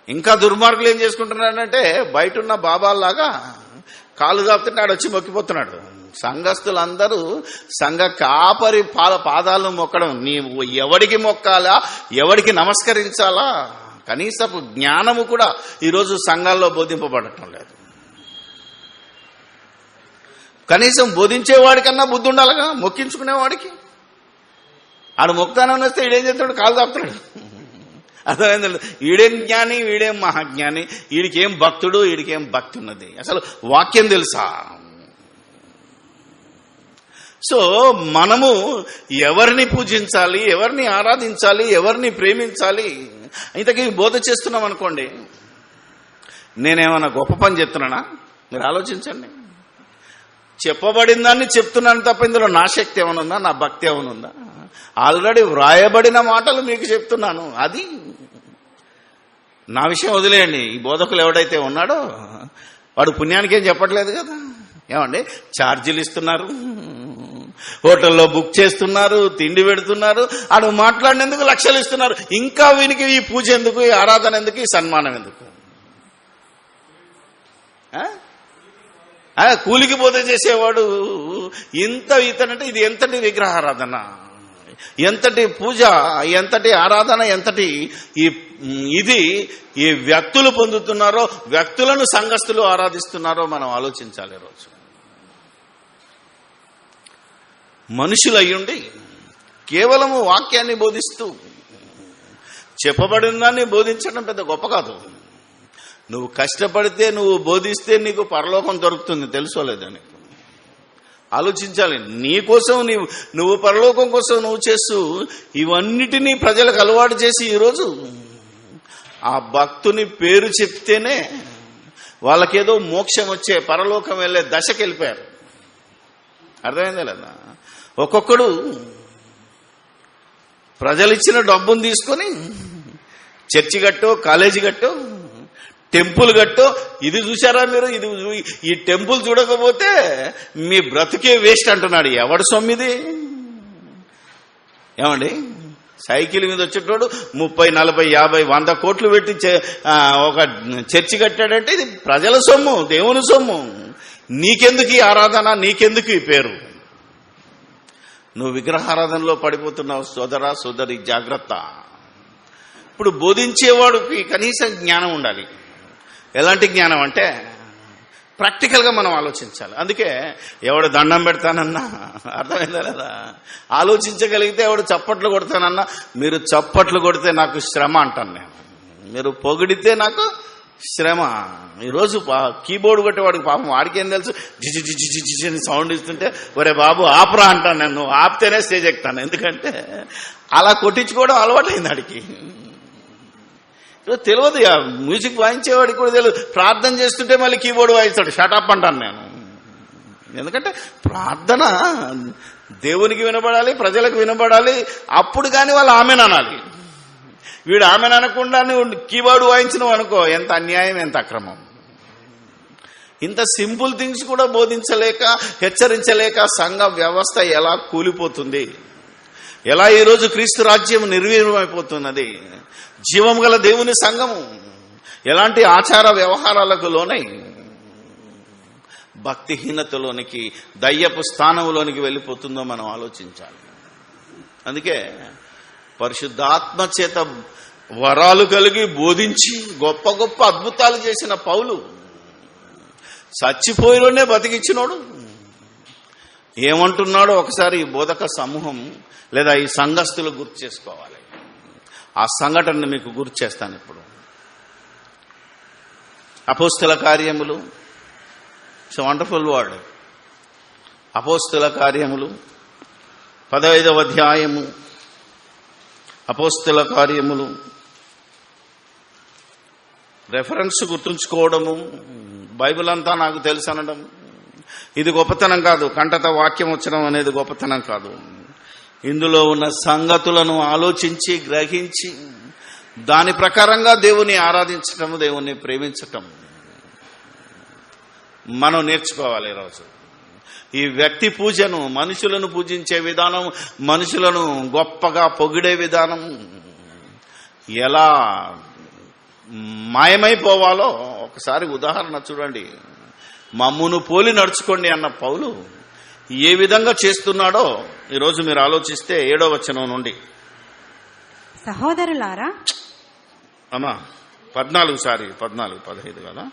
ఇంకా దుర్మార్గులు ఏం చేసుకుంటున్నాడంటే బయట ఉన్న బాబాల్లాగా కాలు దాపుతుంటే ఆడు వచ్చి మొక్కిపోతున్నాడు. సంఘస్థులందరూ సంఘ కాపరి పాదాలను మొక్కడం, నీవు ఎవడికి మొక్కాలా, ఎవడికి నమస్కరించాలా కనీసపు జ్ఞానము కూడా ఈరోజు సంఘాల్లో బోధింపబడటం లేదు. కనీసం బోధించేవాడికన్నా బుద్ధి ఉండాలిగా, మొక్కించుకునేవాడికి. ఆడు మొక్తానని వస్తే ఈడేం చేస్తాడు, కాలు దాపుతాడు. అర్థమైంది? ఈడేం జ్ఞాని, వీడేం మహాజ్ఞాని, వీడికేం భక్తుడు, వీడికేం భక్తి ఉన్నది, అసలు వాక్యం తెలుసా? సో మనము ఎవరిని పూజించాలి, ఎవరిని ఆరాధించాలి, ఎవరిని ప్రేమించాలి, ఇంతకీ బోధ చేస్తున్నాం అనుకోండి, నేనేమన్నా గొప్ప పని చెప్తున్నానా? మీరు ఆలోచించండి. చెప్పబడిన దాన్ని చెప్తున్నాను తప్ప ఇందులో నా శక్తి ఏమైనా ఉందా, నా భక్తి ఏమైనా ఉందా? ఆల్రెడీ వ్రాయబడిన మాటలు మీకు చెప్తున్నాను. అది నా విషయం వదిలేయండి. ఈ బోధకులు ఎవడైతే ఉన్నాడో వాడు పుణ్యానికి ఏం చెప్పట్లేదు కదా. ఏమండి, ఛార్జీలు ఇస్తున్నారు, హోటల్లో బుక్ చేస్తున్నారు, తిండి పెడుతున్నారు, ఆడు మాట్లాడినందుకు లక్షలు ఇస్తున్నారు. ఇంకా వీనికి ఈ పూజ ఎందుకు, ఈ ఆరాధన ఎందుకు, ఈ సన్మానం ఎందుకు? కూలికి బోధ చేసేవాడు ఇంత ఇతనంటే ఇది ఎంతటి విగ్రహారాధన, ఎంతటి పూజ, ఎంతటి ఆరాధన, ఎంతటి ఇది ఈ వ్యక్తులు పొందుతున్నారో, వ్యక్తులను సంఘస్థులు ఆరాధిస్తున్నారో మనం ఆలోచించాలి. రోజు మనుషులు అయ్యుండి కేవలము వాక్యాన్ని బోధిస్తూ చెప్పబడిన దాన్ని బోధించడం పెద్ద గొప్ప కాదు. నువ్వు కష్టపడితే, నువ్వు బోధిస్తే నీకు పరలోకం దొరుకుతుంది. తెలుసుకోలేదని ఆలోచించాలి. నీ కోసం నువ్వు పరలోకం కోసం నువ్వు చేస్తూ ఇవన్నిటినీ ప్రజలకు అలవాటు చేసి ఈరోజు ఆ భక్తుని పేరు చెప్తేనే వాళ్ళకేదో మోక్షం వచ్చే, పరలోకం వెళ్ళే దశకి వెళ్ళిపోయారు. అర్థమైందా లేదా? ఒక్కొక్కడు ప్రజలిచ్చిన డబ్బును తీసుకొని చర్చి కట్టో, కాలేజీ కట్టో, టెంపుల్ కట్టో. ఇది చూసారా మీరు? ఈ టెంపుల్ చూడకపోతే మీ బ్రతుకే వేస్ట్ అంటున్నాడు. ఎవడు సొమ్మిది? ఏమండి, సైకిల్ మీద వచ్చేటోడు 30, 40, 50, 100 కోట్లు పెట్టి ఒక చర్చి కట్టాడంటే ఇది ప్రజల సొమ్ము, దేవుని సొమ్ము. నీకెందుకు ఈ ఆరాధన? నీకెందుకు ఈ పేరు? నువ్వు విగ్రహారాధనలో పడిపోతున్నావు సోదరా, సోదరి, జాగ్రత్త. ఇప్పుడు బోధించేవాడికి కనీసం జ్ఞానం ఉండాలి. ఎలాంటి జ్ఞానం అంటే ప్రాక్టికల్గా మనం ఆలోచించాలి. అందుకే ఎవడు దండం పెడతానన్నా, అర్థమైందా లేదా? ఆలోచించగలిగితే ఎవడు చప్పట్లు కొడతానన్నా, మీరు చప్పట్లు కొడితే నాకు శ్రమ అంటాను నేను, మీరు పొగిడితే నాకు శ్రమ. ఈరోజు కీబోర్డు కొట్టేవాడికి పాపం వాడికేం తెలుసు, జిజి జిజి జిజి అని సౌండ్ ఇస్తుంటే ఒరే బాబు ఆపరా అంటాను నేను. నువ్వు ఆపితేనే స్టేజ్ ఎక్కుతాను. ఎందుకంటే అలా కొట్టించుకోవడం అలవాటైంది వాడికి. తెలియదు, మ్యూజిక్ వాయించేవాడికి కూడా తెలియదు. ప్రార్థన చేస్తుంటే మళ్ళీ కీబోర్డు వాయిస్తాడు. షటప్ అంటాను నేను. ఎందుకంటే ప్రార్థన దేవునికి వినబడాలి, ప్రజలకు వినబడాలి. అప్పుడు కానీ వాళ్ళు ఆమెను అనాలి. వీడు ఆమెను అనకుండా నువ్వు కీబోర్డు వాయించినవు అనుకో, ఎంత అన్యాయం, ఎంత అక్రమం. ఇంత సింపుల్ థింగ్స్ కూడా బోధించలేక, హెచ్చరించలేక సంఘ వ్యవస్థ ఎలా కూలిపోతుంది, ఎలా ఈరోజు క్రీస్తు రాజ్యం నిర్వీర్యమైపోతున్నది. జీవం గల దేవుని సంఘము ఎలాంటి ఆచార వ్యవహారాలకు లోనై భక్తిహీనతలోనికి, దయ్యపు స్థానంలోనికి వెళ్ళిపోతుందో మనం ఆలోచించాలి. అందుకే పరిశుద్ధాత్మ చేత వరాలు కలిగి బోధించి గొప్ప గొప్ప అద్భుతాలు చేసిన పౌలు చచ్చిపోయిలోనే బతికిచ్చినోడు. ఏమంటున్నాడో ఒకసారి ఈ బోధక సమూహం లేదా ఈ సంఘస్థులు గుర్తు చేసుకోవాలి. ఆ సంఘటనని మీకు గుర్తు చేస్తాను ఇప్పుడు. అపోస్తల కార్యములు, ఇట్స్ వండర్ఫుల్ వర్డ్. అపోస్తల కార్యములు 15వ అధ్యాయము. అపోస్తల కార్యములు రెఫరెన్స్ గుర్తుంచుకోవడము, బైబిల్ అంతా నాకు తెలుసు అనడం ఇది గొప్పతనం కాదు. కంటత వాక్యం వచ్చడం అనేది గొప్పతనం కాదు. ఇందులో ఉన్న సంగతులను ఆలోచించి గ్రహించి దాని ప్రకారంగా దేవుని ఆరాధించటం, దేవుని ప్రేమించటం మనం నేర్చుకోవాలి. ఈరోజు ఈ వ్యక్తి పూజను, మనుషులను పూజించే విధానం, మనుషులను గొప్పగా పొగిడే విధానం ఎలా మాయమైపోవాలో ఒకసారి ఉదాహరణ చూడండి. మమ్మును పోలి నడుచుకోండి అన్న పౌలు ఏ విధంగా చేస్తున్నాడో ఈరోజు మీరు ఆలోచిస్తే 7వ వచనం నుండి. సహోదరులారా, అమ్మా 14 15 కదా,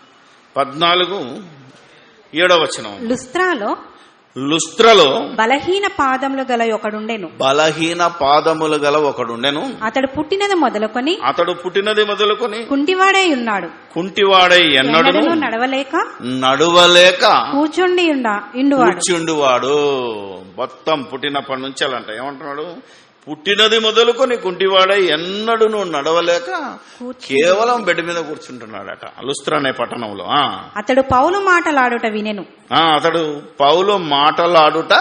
14 7వ వచనం. లుస్త్రలో బలహీన పాదములు గల ఒకడుండెను. అతడు పుట్టినది మొదలుకొని కుంటివాడై ఉన్నాడు. ఎన్నడూ నడవలేక కూర్చుండువాడు. మొత్తం పుట్టినప్పటి నుంచి అలాంట. ఏమంటున్నాడు? పుట్టినది మొదలుకొని కుంటివాడై ఎన్నడూ నడవలేక కేవలం బెడ్ మీద కూర్చుంటున్నాడట లుస్త్ర అనే పట్టణంలో. అతడు పౌలు మాటలాడుట వినెను. అతడు పౌలు మాటలాడుట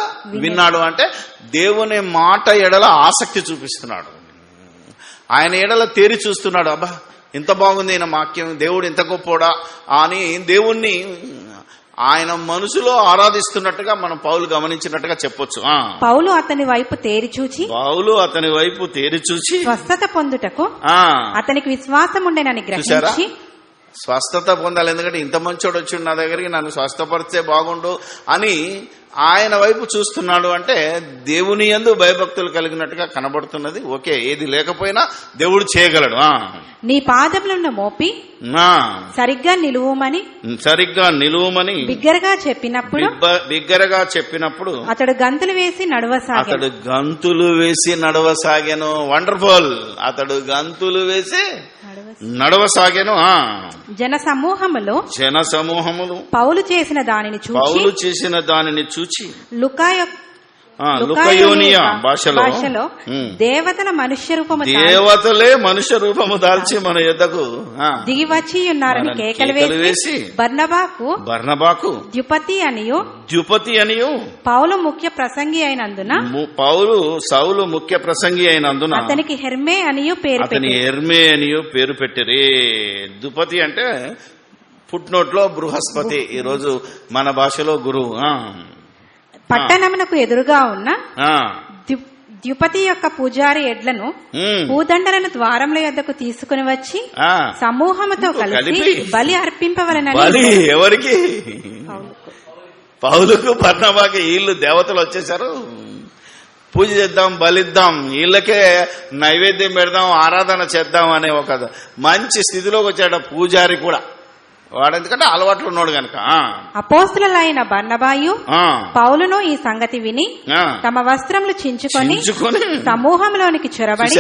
విన్నాడు. అంటే దేవుని మాట ఎడల ఆసక్తి చూపిస్తున్నాడు. ఆయన ఎడల తేరి చూస్తున్నాడు. అబ్బా ఇంత బాగుంది ఈయన వాక్యం, దేవుడు ఇంత గొప్పోడా అని దేవుణ్ణి ఆయన మనసులో ఆరాధిస్తున్నట్టుగా మనం పౌలు గమనించినట్టుగా చెప్పొచ్చు. పౌలు అతని వైపు తేరి చూచి స్వస్థత పొందుటకు అతనికి విశ్వాసం ఉండేనని గ్రహించి స్వస్థత పొందాలి. ఎందుకంటే ఇంత మంచోడు వచ్చి నా దగ్గరికి నన్ను స్వస్థపరిస్తే బాగుండు అని ఆయన వైపు చూస్తున్నాడు అంటే దేవుని యందు భయభక్తులు కలిగినట్టుగా కనబడుతున్నది. ఓకే, ఏది లేకపోయినా దేవుడు చేయగలడు. నీ పాదములను మోపి సరిగ్గా నిలువమని బిగ్గరగా చెప్పినప్పుడు అతడు గంతులు వేసి నడవసాగాను. వండర్ఫుల్. అతడు గంతులు వేసి నడవసాగాను. జన సమూహములు పౌలు చేసిన దానిని చూచి లుకాయోనియా భాషలో దేవతలే మనుష్య రూపము దాల్చి మన యొద్దకు దిగి వచ్చి ఉన్నారని కేకలు వేసి బర్నబాకు ద్యుపతి అనియు పౌలు ముఖ్య ప్రసంగి అయినందున అతనికి హెర్మే అనియు పేరు పెట్టిరి. ద్యుపతి అంటే ఫుట్ నోట్ లో బృహస్పతి, ఈ రోజు మన భాషలో గురువు. పట్టణమునకు ఎదురుగా ఉన్న ద్యుపతి యొక్క పూజారి ఎడ్లను పూదండలను ద్వారముల యొద్దకు తీసుకుని వచ్చి సమూహముతో కలిసి బలి అర్పింపవలనని. ఎవరికి? పౌలుకు బర్నబాకి. వీళ్ళు దేవతలు వచ్చేసారు, పూజ చేద్దాం, బలిద్దాం, వీళ్ళకే నైవేద్యం పెడదాం, ఆరాధన చేద్దాం అనే ఒక మంచి స్థితిలోకి వచ్చాడు పూజారి కూడా. వాడు ఎందుకంటే అలవాట్లు ఉన్నాడు గనక. అపోస్తలులైన బర్నబాయు పౌలును ఈ సంగతి విని తమ వస్త్రములు చించుకొని సమూహంలోనికి చొరబడి,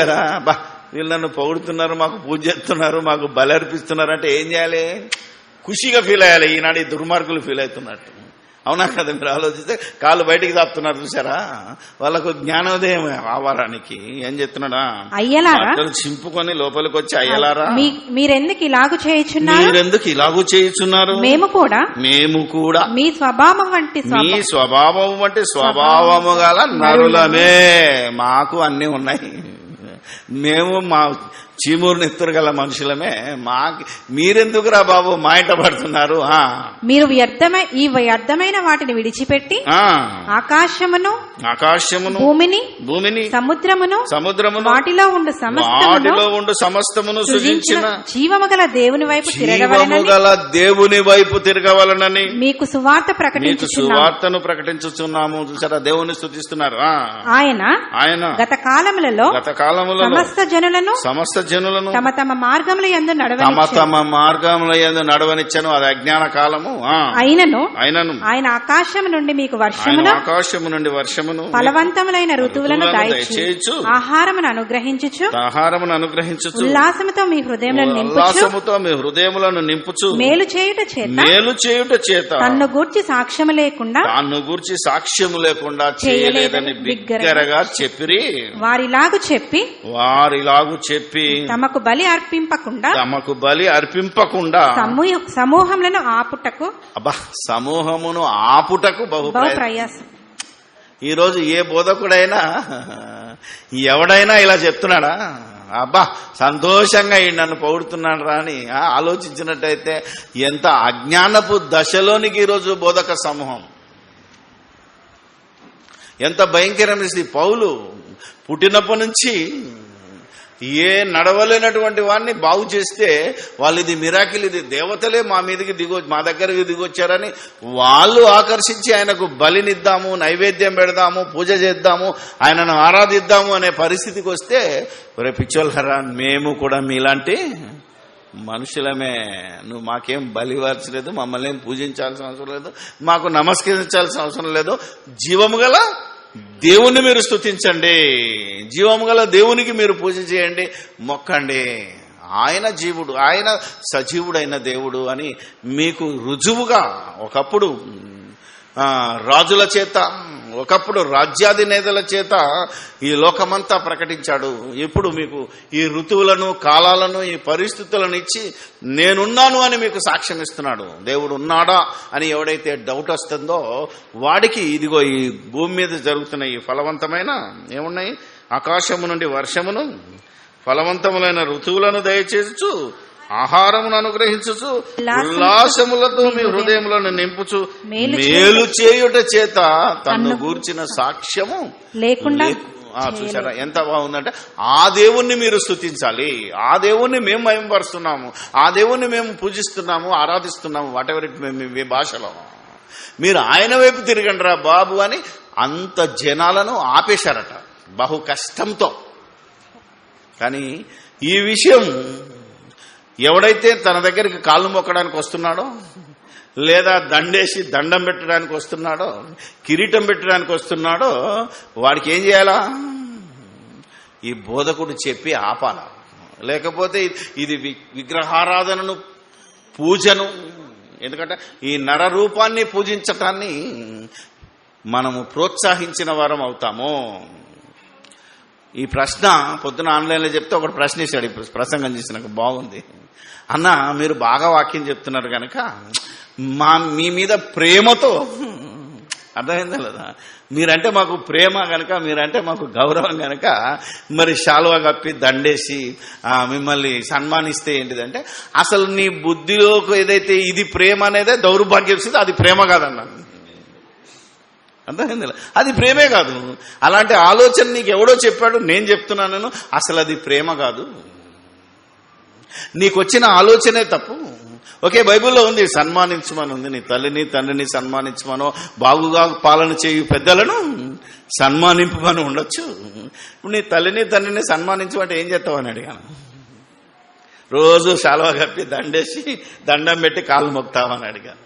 వీళ్ళను పొగుడుతున్నారు, మాకు పూజ చేస్తున్నారు, మాకు బలి అర్పిస్తున్నారు అంటే ఏం చేయాలి? ఖుషిగా ఫీల్ అయ్యాలి. ఈనాడు ఈ దుర్మార్గులు ఫీల్ అవుతున్నట్టు. అవునా కదా? మీరు ఆలోచిస్తే కాళ్ళు బయటికి దాపుతున్నారు చూసారా? వాళ్ళకు జ్ఞానోదయం ఆవారానికి ఏం చెప్తున్నాడా? అయ్యలారా చింపుకొని లోపలికి వచ్చి, అయ్యలారా మీరెందుకు ఇలాగు చేయుచున్నారు? మేము కూడా మీ స్వభావం వంటి స్వభావము గల నరులమే. మాకు అన్ని ఉన్నాయి, మేము మా చీమూరు నెత్తురు గల మనుషులమే. మీరెందుకురా బాబు మా ఇంట పడుతున్నారు? మీరు ఈ వ్యర్థమైన వాటిని విడిచిపెట్టి ఆకాశమును భూమిని సముద్రమును వాటిలో ఉండు సమస్తమును సృజించిన జీవము గల దేవుని వైపు తిరగవలనని మీకు సువార్తను ప్రకటించుచున్నాము. చూసారా, దేవుని స్తుతిస్తున్నారు. ఆయన గత కాలములలో సమస్త జనులను తమ తమ మార్గముల యందు నడవనిచ్చను. అది అజ్ఞాన కాలము. అయినను ఆయన ఆకాశము నుండి మీకు వర్షమును ఫలవంతములైన ఋతువులను దయచేయు ఆహారమును అనుగ్రహించుచు ఉల్లాసముతో మీ హృదయములను నింపుచు మేలు చేయుట చేత తన్ను గూర్చి సాక్ష్యము లేకుండా చేయలేదని బిగ్గరగా చెప్పిరి. వారిలాగు చెప్పి తమకు బలి అర్పింపకుండా సమూహములను ఆపుటకు బహు ప్రయాసం. ఈరోజు ఏ బోధకుడైనా ఎవడైనా ఇలా చెప్తున్నాడా? అబ్బా సంతోషంగా ఈ నన్ను పొగుడుతున్నాడు రా అని ఆలోచించినట్టయితే ఎంత అజ్ఞానపు దశలోనికి ఈరోజు బోధక సమూహం, ఎంత భయంకరమైన పౌలు పుట్టినప్పటి నుంచి ఏ నడవలేనటువంటి వాడిని బాగు చేస్తే వాళ్ళు ఇది మిరాకిల్, ఇది దేవతలే మా దగ్గరికి దిగొచ్చారని వాళ్ళు ఆకర్షించి ఆయనకు బలినిద్దాము, నైవేద్యం పెడదాము, పూజ చేద్దాము, ఆయనను ఆరాధిద్దాము అనే పరిస్థితికి వస్తే, ఒరే పిచ్చోళ్ళరా మేము కూడా మీలాంటి మనుషులమే, నువ్వు మాకేం బలివర్చలేదు, మమ్మల్ని ఏం పూజించాల్సిన అవసరం లేదు, మాకు నమస్కరించాల్సిన అవసరం లేదు, జీవము గల దేవుణ్ణి మీరు స్తుతించండి, జీవము గల దేవునికి మీరు పూజ చేయండి, మొక్కండి, ఆయన జీవుడు, ఆయన సజీవుడైన దేవుడు అని మీకు రుజువుగా ఒకప్పుడు రాజుల చేత, ఒకప్పుడు రాజ్యాధినేతల చేత ఈ లోకమంతా ప్రకటించాడు. ఇప్పుడు మీకు ఈ ఋతువులను, కాలాలను, ఈ పరిస్థితులను ఇచ్చి నేనున్నాను అని మీకు సాక్ష్యం ఇస్తున్నాడు. దేవుడు ఉన్నాడా అని ఎవడైతే డౌట్ వస్తుందో వాడికి ఇదిగో ఈ భూమి మీద జరుగుతున్న ఈ ఫలవంతమైన ఏమున్నాయి, ఆకాశము నుండి వర్షమును, ఫలవంతములైన ఋతువులను దయచేసు, ఆహారమును అనుగ్రహించుచు, ఉల్లాసములతో మీ హృదయములను నింపుచు, మేలు చేయుట చేత తన్ను గూర్చిన సాక్ష్యము చూసారా ఎంత బాగుందంటే, ఆ దేవుణ్ణి మీరు స్తుతించాలి, ఆ దేవుణ్ణి మేము మహిమపరుస్తున్నాము, ఆ దేవుణ్ణి మేము పూజిస్తున్నాము, ఆరాధిస్తున్నాము, వాట్ ఎవర్ ఇట్ మీ భాషలో, మీరు ఆయన వైపు తిరగండి రా బాబు అని అంత జనాలను ఆపేశారట బహు కష్టంతో. కానీ ఈ విషయం ఎవడైతే తన దగ్గరికి కాళ్ళు మొక్కడానికి వస్తున్నాడో, లేదా దండేసి దండం పెట్టడానికి వస్తున్నాడో, కిరీటం పెట్టడానికి వస్తున్నాడో, వాడికి ఏం చేయాలా? ఈ బోధకుడు చెప్పి ఆపాలా. లేకపోతే ఇది విగ్రహారాధనను, పూజను, ఎందుకంటే ఈ నర రూపాన్ని పూజించటాన్ని మనము ప్రోత్సహించిన వారం అవుతాము. ఈ ప్రశ్న పొద్దున ఆన్లైన్లో చెప్తే ఒకటి ప్రశ్న ఇస్తాడు, ఇప్పుడు ప్రసంగం చేసినాక బాగుంది అన్న, మీరు బాగా వాక్యం చెప్తున్నారు కనుక మీ మీద ప్రేమతో, అర్థమైందా లేదా, మీరంటే మాకు ప్రేమ కనుక, మీరంటే మాకు గౌరవం కనుక మరి శాలువా కప్పి దండేసి మిమ్మల్ని సన్మానిస్తే ఏంటిదంటే, అసలు నీ బుద్ధిలోకి ఏదైతే ఇది ప్రేమ అనేదే దౌర్భాగ్యం వస్తుంది, అది ప్రేమ కాదన్నా. అర్థమైంది, అది ప్రేమే కాదు. అలాంటి ఆలోచన నీకు ఎవడో చెప్పాడు, నేను చెప్తున్నాను, అసలు అది ప్రేమ కాదు, నీకు వచ్చిన ఆలోచనే తప్పు. ఓకే, బైబిల్లో ఉంది సన్మానించమని ఉంది, నీ తల్లిని తండ్రిని సన్మానించమనో, బాగుగా పాలన చేయు పెద్దలను సన్మానింపమని ఉండొచ్చు. ఇప్పుడు నీ తల్లిని తండ్రిని సన్మానించమంటే ఏం చేస్తావని అడిగాను. రోజు శాలువా కప్పి దండేసి దండం పెట్టి కాళ్ళు మొక్తావని అడిగాను.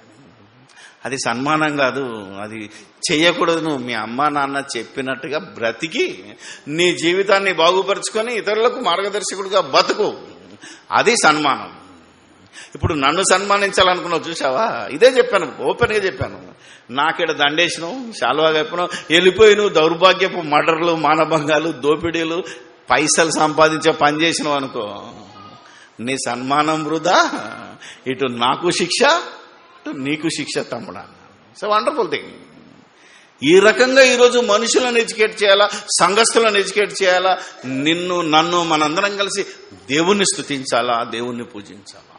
అది సన్మానం కాదు, అది చెయ్యకూడదు. నువ్వు మీ అమ్మ నాన్న చెప్పినట్టుగా బ్రతికి నీ జీవితాన్ని బాగుపరుచుకొని ఇతరులకు మార్గదర్శకుడిగా బతుకు, అది సన్మానం. ఇప్పుడు నన్ను సన్మానించాలనుకున్నావు చూసావా, ఇదే చెప్పాను, ఓపెన్గా చెప్పాను. నాకిడ దండేసినావు, శాలువా కప్పినావు, వెళ్ళిపోయి నువ్వు దౌర్భాగ్యపు మర్డర్లు, మానభంగాలు, దోపిడీలు, పైసలు సంపాదించే పని చేసినావు అనుకో, నీ సన్మానం వృధా, ఇటు నాకు శిక్ష, ఇటు నీకు శిక్ష తమ్ముడా. So wonderful thing. ఈ రకంగా ఈరోజు మనుషులను ఎడ్యుకేట్ చేయాలా, సంఘస్థులను ఎడ్యుకేట్ చేయాలా, నిన్ను నన్ను మనందరం కలిసి దేవుణ్ణి స్తుతించాలా, దేవుణ్ణి పూజించాలా,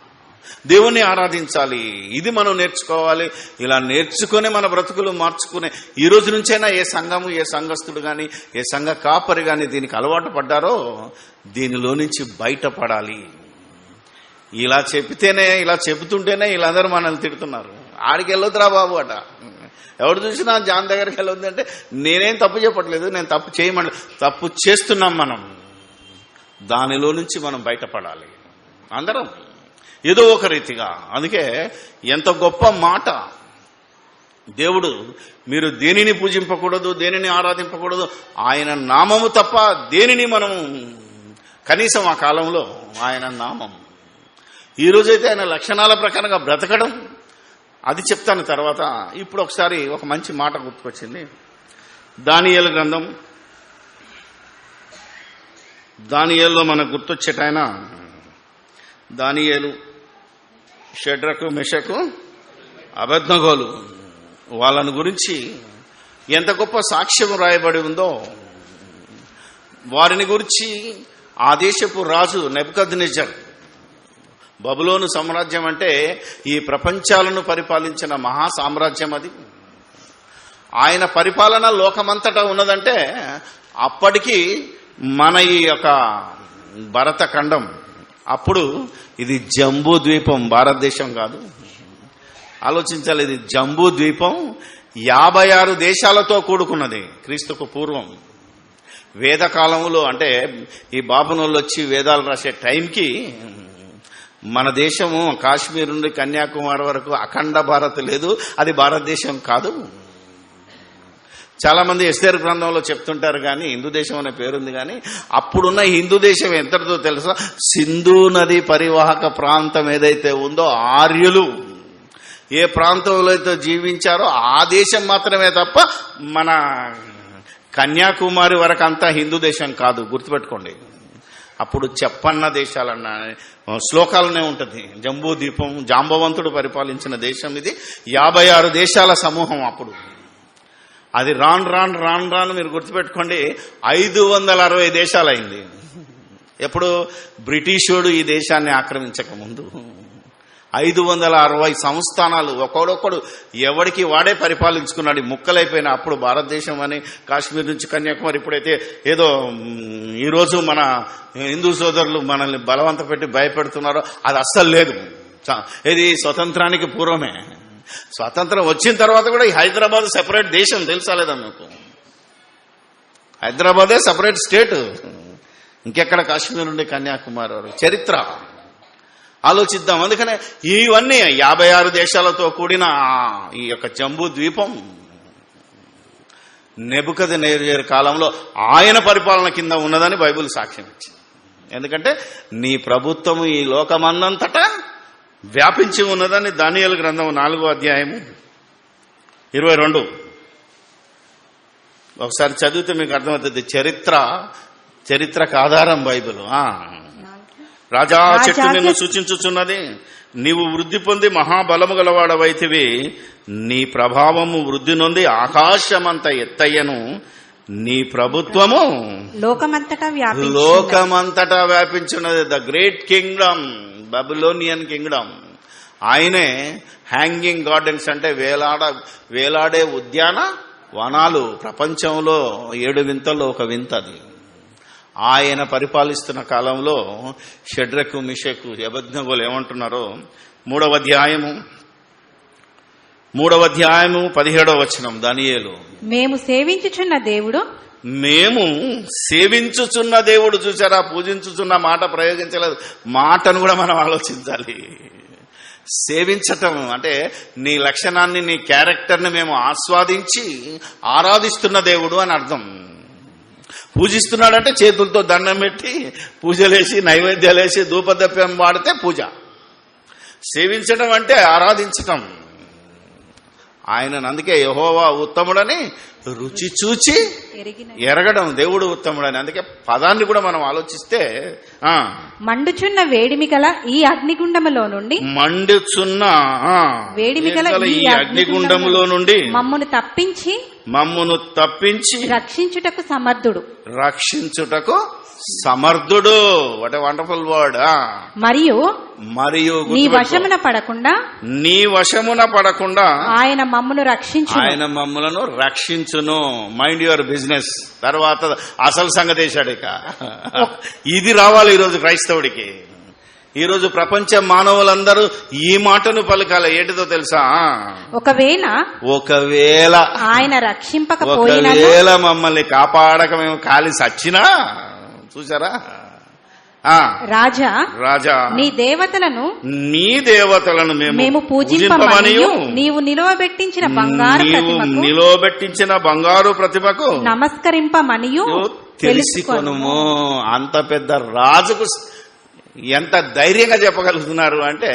దేవుణ్ణి ఆరాధించాలి. ఇది మనం నేర్చుకోవాలి. ఇలా నేర్చుకుని మన బ్రతుకులు మార్చుకునే ఈ రోజు నుంచైనా ఏ సంఘము, ఏ సంఘస్థుడు కానీ, ఏ సంఘ కాపరి కానీ దీనికి అలవాటు పడ్డారో దీనిలో నుంచి బయటపడాలి. ఇలా చెబితేనే, ఇలా చెబుతుంటేనే వీళ్ళందరూ మనల్ని తిడుతున్నారు. ఆడికి వెళ్ళొద్దురా బాబు అట. ఎవడు చూసినా జాన్ దగ్గరికి వెళ్ళొద్దు అంటే, నేనేం తప్పు చెప్పట్లేదు, నేను తప్పు చేయమని, తప్పు చేస్తున్నాం మనం. దానిలో నుంచి మనం బయటపడాలి అందరం ఏదో ఒక రీతిగా. అందుకే ఎంత గొప్ప మాట దేవుడు, మీరు దేనిని పూజింపకూడదు, దేనిని ఆరాధింపకూడదు, ఆయన నామము తప్ప దేనిని మనం, కనీసం ఆ కాలంలో ఆయన నామం. ఈ రోజైతే ఆయన లక్షణాల ప్రకారంగా బ్రతకడం, అది చెప్తాను తర్వాత. ఇప్పుడు ఒకసారి ఒక మంచి మాట గుర్తుకొచ్చింది. దానియేలు గ్రంథం, దానియేలులో మనకు గుర్తొచ్చేటాయన దానియేలు, షడ్రకు, మెషకు, అబేద్నెగోలు, వాళ్ళని గురించి ఎంత గొప్ప సాక్ష్యం రాయబడి ఉందో. వారిని గురించి ఆ దేశపు రాజు నెబుకద్నెజర్, బబులోను సామ్రాజ్యం అంటే ఈ ప్రపంచాలను పరిపాలించిన మహా సామ్రాజ్యం అది. ఆయన పరిపాలన లోకమంతటా ఉన్నదంటే అప్పటికి మన ఈ యొక్క భరత ఖండం, అప్పుడు ఇది జంబూ ద్వీపం, భారతదేశం కాదు. ఆలోచించాలి, ఇది జంబూ ద్వీపం 56 దేశాలతో కూడుకున్నది. క్రీస్తుకు పూర్వం వేదకాలంలో, అంటే ఈ బాబునోళ్ళు వచ్చి వేదాలు రాసే టైంకి మన దేశము కాశ్మీర్ నుండి కన్యాకుమారి వరకు అఖండ భారత్ లేదు, అది భారతదేశం కాదు. చాలా మంది ఎస్తేర్ గ్రంథంలో చెప్తుంటారు కానీ హిందూ దేశం అనే పేరుంది, కానీ అప్పుడున్న హిందూ దేశం ఎంతటితో తెలుసా, సింధు నది పరివాహక ప్రాంతం ఏదైతే ఉందో, ఆర్యులు ఏ ప్రాంతంలో అయితే జీవించారో ఆ దేశం మాత్రమే తప్ప మన కన్యాకుమారి వరకు అంతా హిందూ దేశం కాదు, గుర్తుపెట్టుకోండి. అప్పుడు చెప్పన్న దేశాలన్న శ్లోకాలనే ఉంటుంది. జంబూ ద్వీపం, జాంబవంతుడు పరిపాలించిన దేశం ఇది. 56 దేశాల సమూహం అప్పుడు. అది రాను మీరు గుర్తుపెట్టుకోండి 560 దేశాలైంది. ఎప్పుడు బ్రిటిషోడు ఈ దేశాన్ని ఆక్రమించక ముందు 560 సంస్థానాలు, ఒక్కొక్కడు ఎవడికి వాడే పరిపాలించుకున్నాడు. ముక్కలైపోయిన అప్పుడు భారతదేశం అని కాశ్మీర్ నుంచి కన్యాకుమారి, ఇప్పుడైతే ఏదో ఈరోజు మన హిందూ సోదరులు మనల్ని బలవంత పెట్టి భయపెడుతున్నారో అది అస్సలు లేదు. ఇది స్వతంత్రానికి పూర్వమే. స్వాతంత్రం వచ్చిన తర్వాత కూడా ఈ హైదరాబాద్ సెపరేట్ దేశం, తెలుసా లేదా మీకు? హైదరాబాదే సెపరేట్ స్టేట్. ఇంకెక్కడ కాశ్మీర్ నుండి కన్యాకుమారి వరకు చరిత్ర ఆలోచిద్దాం. అందుకనే ఇవన్నీ 56 దేశాలతో కూడిన ఈ యొక్క జంబూ ద్వీపం నెబుకద్నెజర్ కాలంలో ఆయన పరిపాలన కింద ఉన్నదని బైబిల్ సాక్ష్యం ఇచ్చింది. ఎందుకంటే నీ ప్రభుత్వము ఈ లోకమందంతటా వ్యాపించి ఉన్నదని దానియేలు గ్రంథం 4వ అధ్యాయము 22 ఒకసారి చదివితే మీకు అర్థమవుతుంది. చరిత్రకు ఆధారం బైబిల్. రాజా చెట్టు నిన్ను సూచించుచున్నది, నీవు వృద్ధి పొంది మహాబలము గలవాడవైతివి, నీ ప్రభావము వృద్ధి నొంది ఆకాశమంత ఎత్తయ్యను, నీ ప్రభుత్వము లోకమంతటా వ్యాపించున్నది. The great kingdom, Babylonian kingdom. ఆయనే హ్యాంగింగ్ గార్డెన్స్ అంటే వేలాడే ఉద్యాన వనాలు. ప్రపంచంలో 7 వింతల్లో ఒక వింత అది. ఆయన పరిపాలిస్తున్న కాలంలో షడ్రకు మిషకు అబేద్నెగోలు ఏమంటున్నారో 3వ అధ్యాయము 17వ వచనం దానియేలు. మేము సేవించుచున్న దేవుడు చూసారా, పూజించుచున్న మాట ప్రయోగించలేదు. మాటను కూడా మనం ఆలోచించాలి. సేవించటం అంటే నీ లక్షణాన్ని, నీ క్యారెక్టర్ని మేము ఆస్వాదించి ఆరాధిస్తున్న దేవుడు అని అర్థం. పూజిస్తున్నాడంటే చేతులతో దండం పెట్టి పూజలేసి నైవేద్యాలేసి ధూపదప్యం వాడితే పూజ. సేవించడం అంటే ఆరాధించటం. ఆయనను అందుకే యెహోవా ఉత్తముడని రుచి చూచి ఎరగడం, దేవుడు ఉత్తముడని. అందుకే పదాన్ని కూడా మనం ఆలోచిస్తే మండుచున్న వేడిమి గల ఈ అగ్నిగుండములో నుండి ఈ అగ్నిగుండములో నుండి మమ్మును తప్పించి రక్షించుటకు సమర్థుడు. What a wonderful word. మరియు నీ వశమున పడకుండా ఆయన మమ్ములను రక్షించును. Mind your business. తర్వాత అసలు సంగతి వేశాడు. ఇక ఇది రావాలి ఈరోజు క్రైస్తవుడికి. ఈరోజు ప్రపంచ మానవులందరూ ఈ మాటను పలకాలి. ఏంటిదో తెలుసా? ఒకవేళ ఆయన రక్షింపకపోయినా, మమ్మల్ని కాపాడక మేము కాలి సచ్చినా, చూసారా, రాజా నీ దేవతలను మేము పూజింపమనియు నీవు నిలువబెట్టించిన బంగారు ప్రతిమకు నమస్కరింపమనియు తెలుసుకొనుము. అంత పెద్ద రాజుకు ఎంత ధైర్యంగా చెప్పగలుగుతున్నారు అంటే,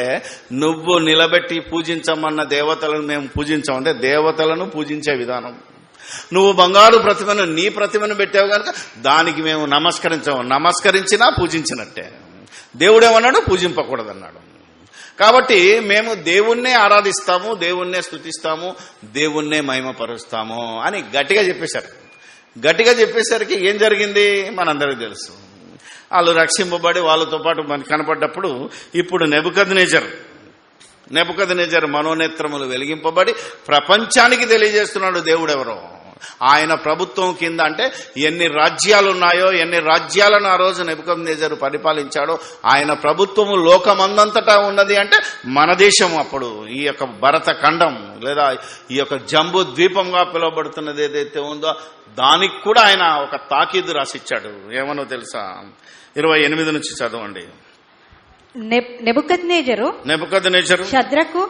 నువ్వు నిలబెట్టి పూజించమన్న దేవతలను మేము పూజించాం అంటే దేవతలను పూజించే విధానం. నువ్వు బంగారు ప్రతిమను, నీ ప్రతిమను పెట్టావు కనుక దానికి మేము నమస్కరించాము. నమస్కరించినా పూజించినట్టే. దేవుడేమన్నాడు? పూజింపకూడదన్నాడు. కాబట్టి మేము దేవుణ్ణే ఆరాధిస్తాము, దేవుణ్ణే స్తుతిస్తాము, దేవుణ్ణే మహిమపరుస్తాము అని గట్టిగా చెప్పేశారు. గట్టిగా చెప్పేసరికి ఏం జరిగింది మనందరికీ తెలుసు. వాళ్ళు రక్షింపబడి వాళ్ళతో పాటు మనకు కనపడ్డప్పుడు ఇప్పుడు నెబుకద్నెజర్ మనోనేత్రములు వెలిగింపబడి ప్రపంచానికి తెలియజేస్తున్నాడు దేవుడెవరో. ఆయన ప్రభుత్వం కింద అంటే ఎన్ని రాజ్యాలు ఉన్నాయో, ఎన్ని రాజ్యాలను ఆ రోజు నెబుకద్నెజర్ పరిపాలించాడో, ఆయన ప్రభుత్వము లోకమందంతటా ఉన్నది. అంటే మన దేశం అప్పుడు ఈ యొక్క భరత ఖండం లేదా ఈ యొక్క జంబూ ద్వీపంగా పిలువబడుతున్నది ఏదైతే ఉందో దానికి కూడా ఆయన ఒక తాకీదు రాసిచ్చాడు. ఏమనో తెలుసా? 28 నుంచి చదవండి. నెబుకద్నెజరు షద్రకు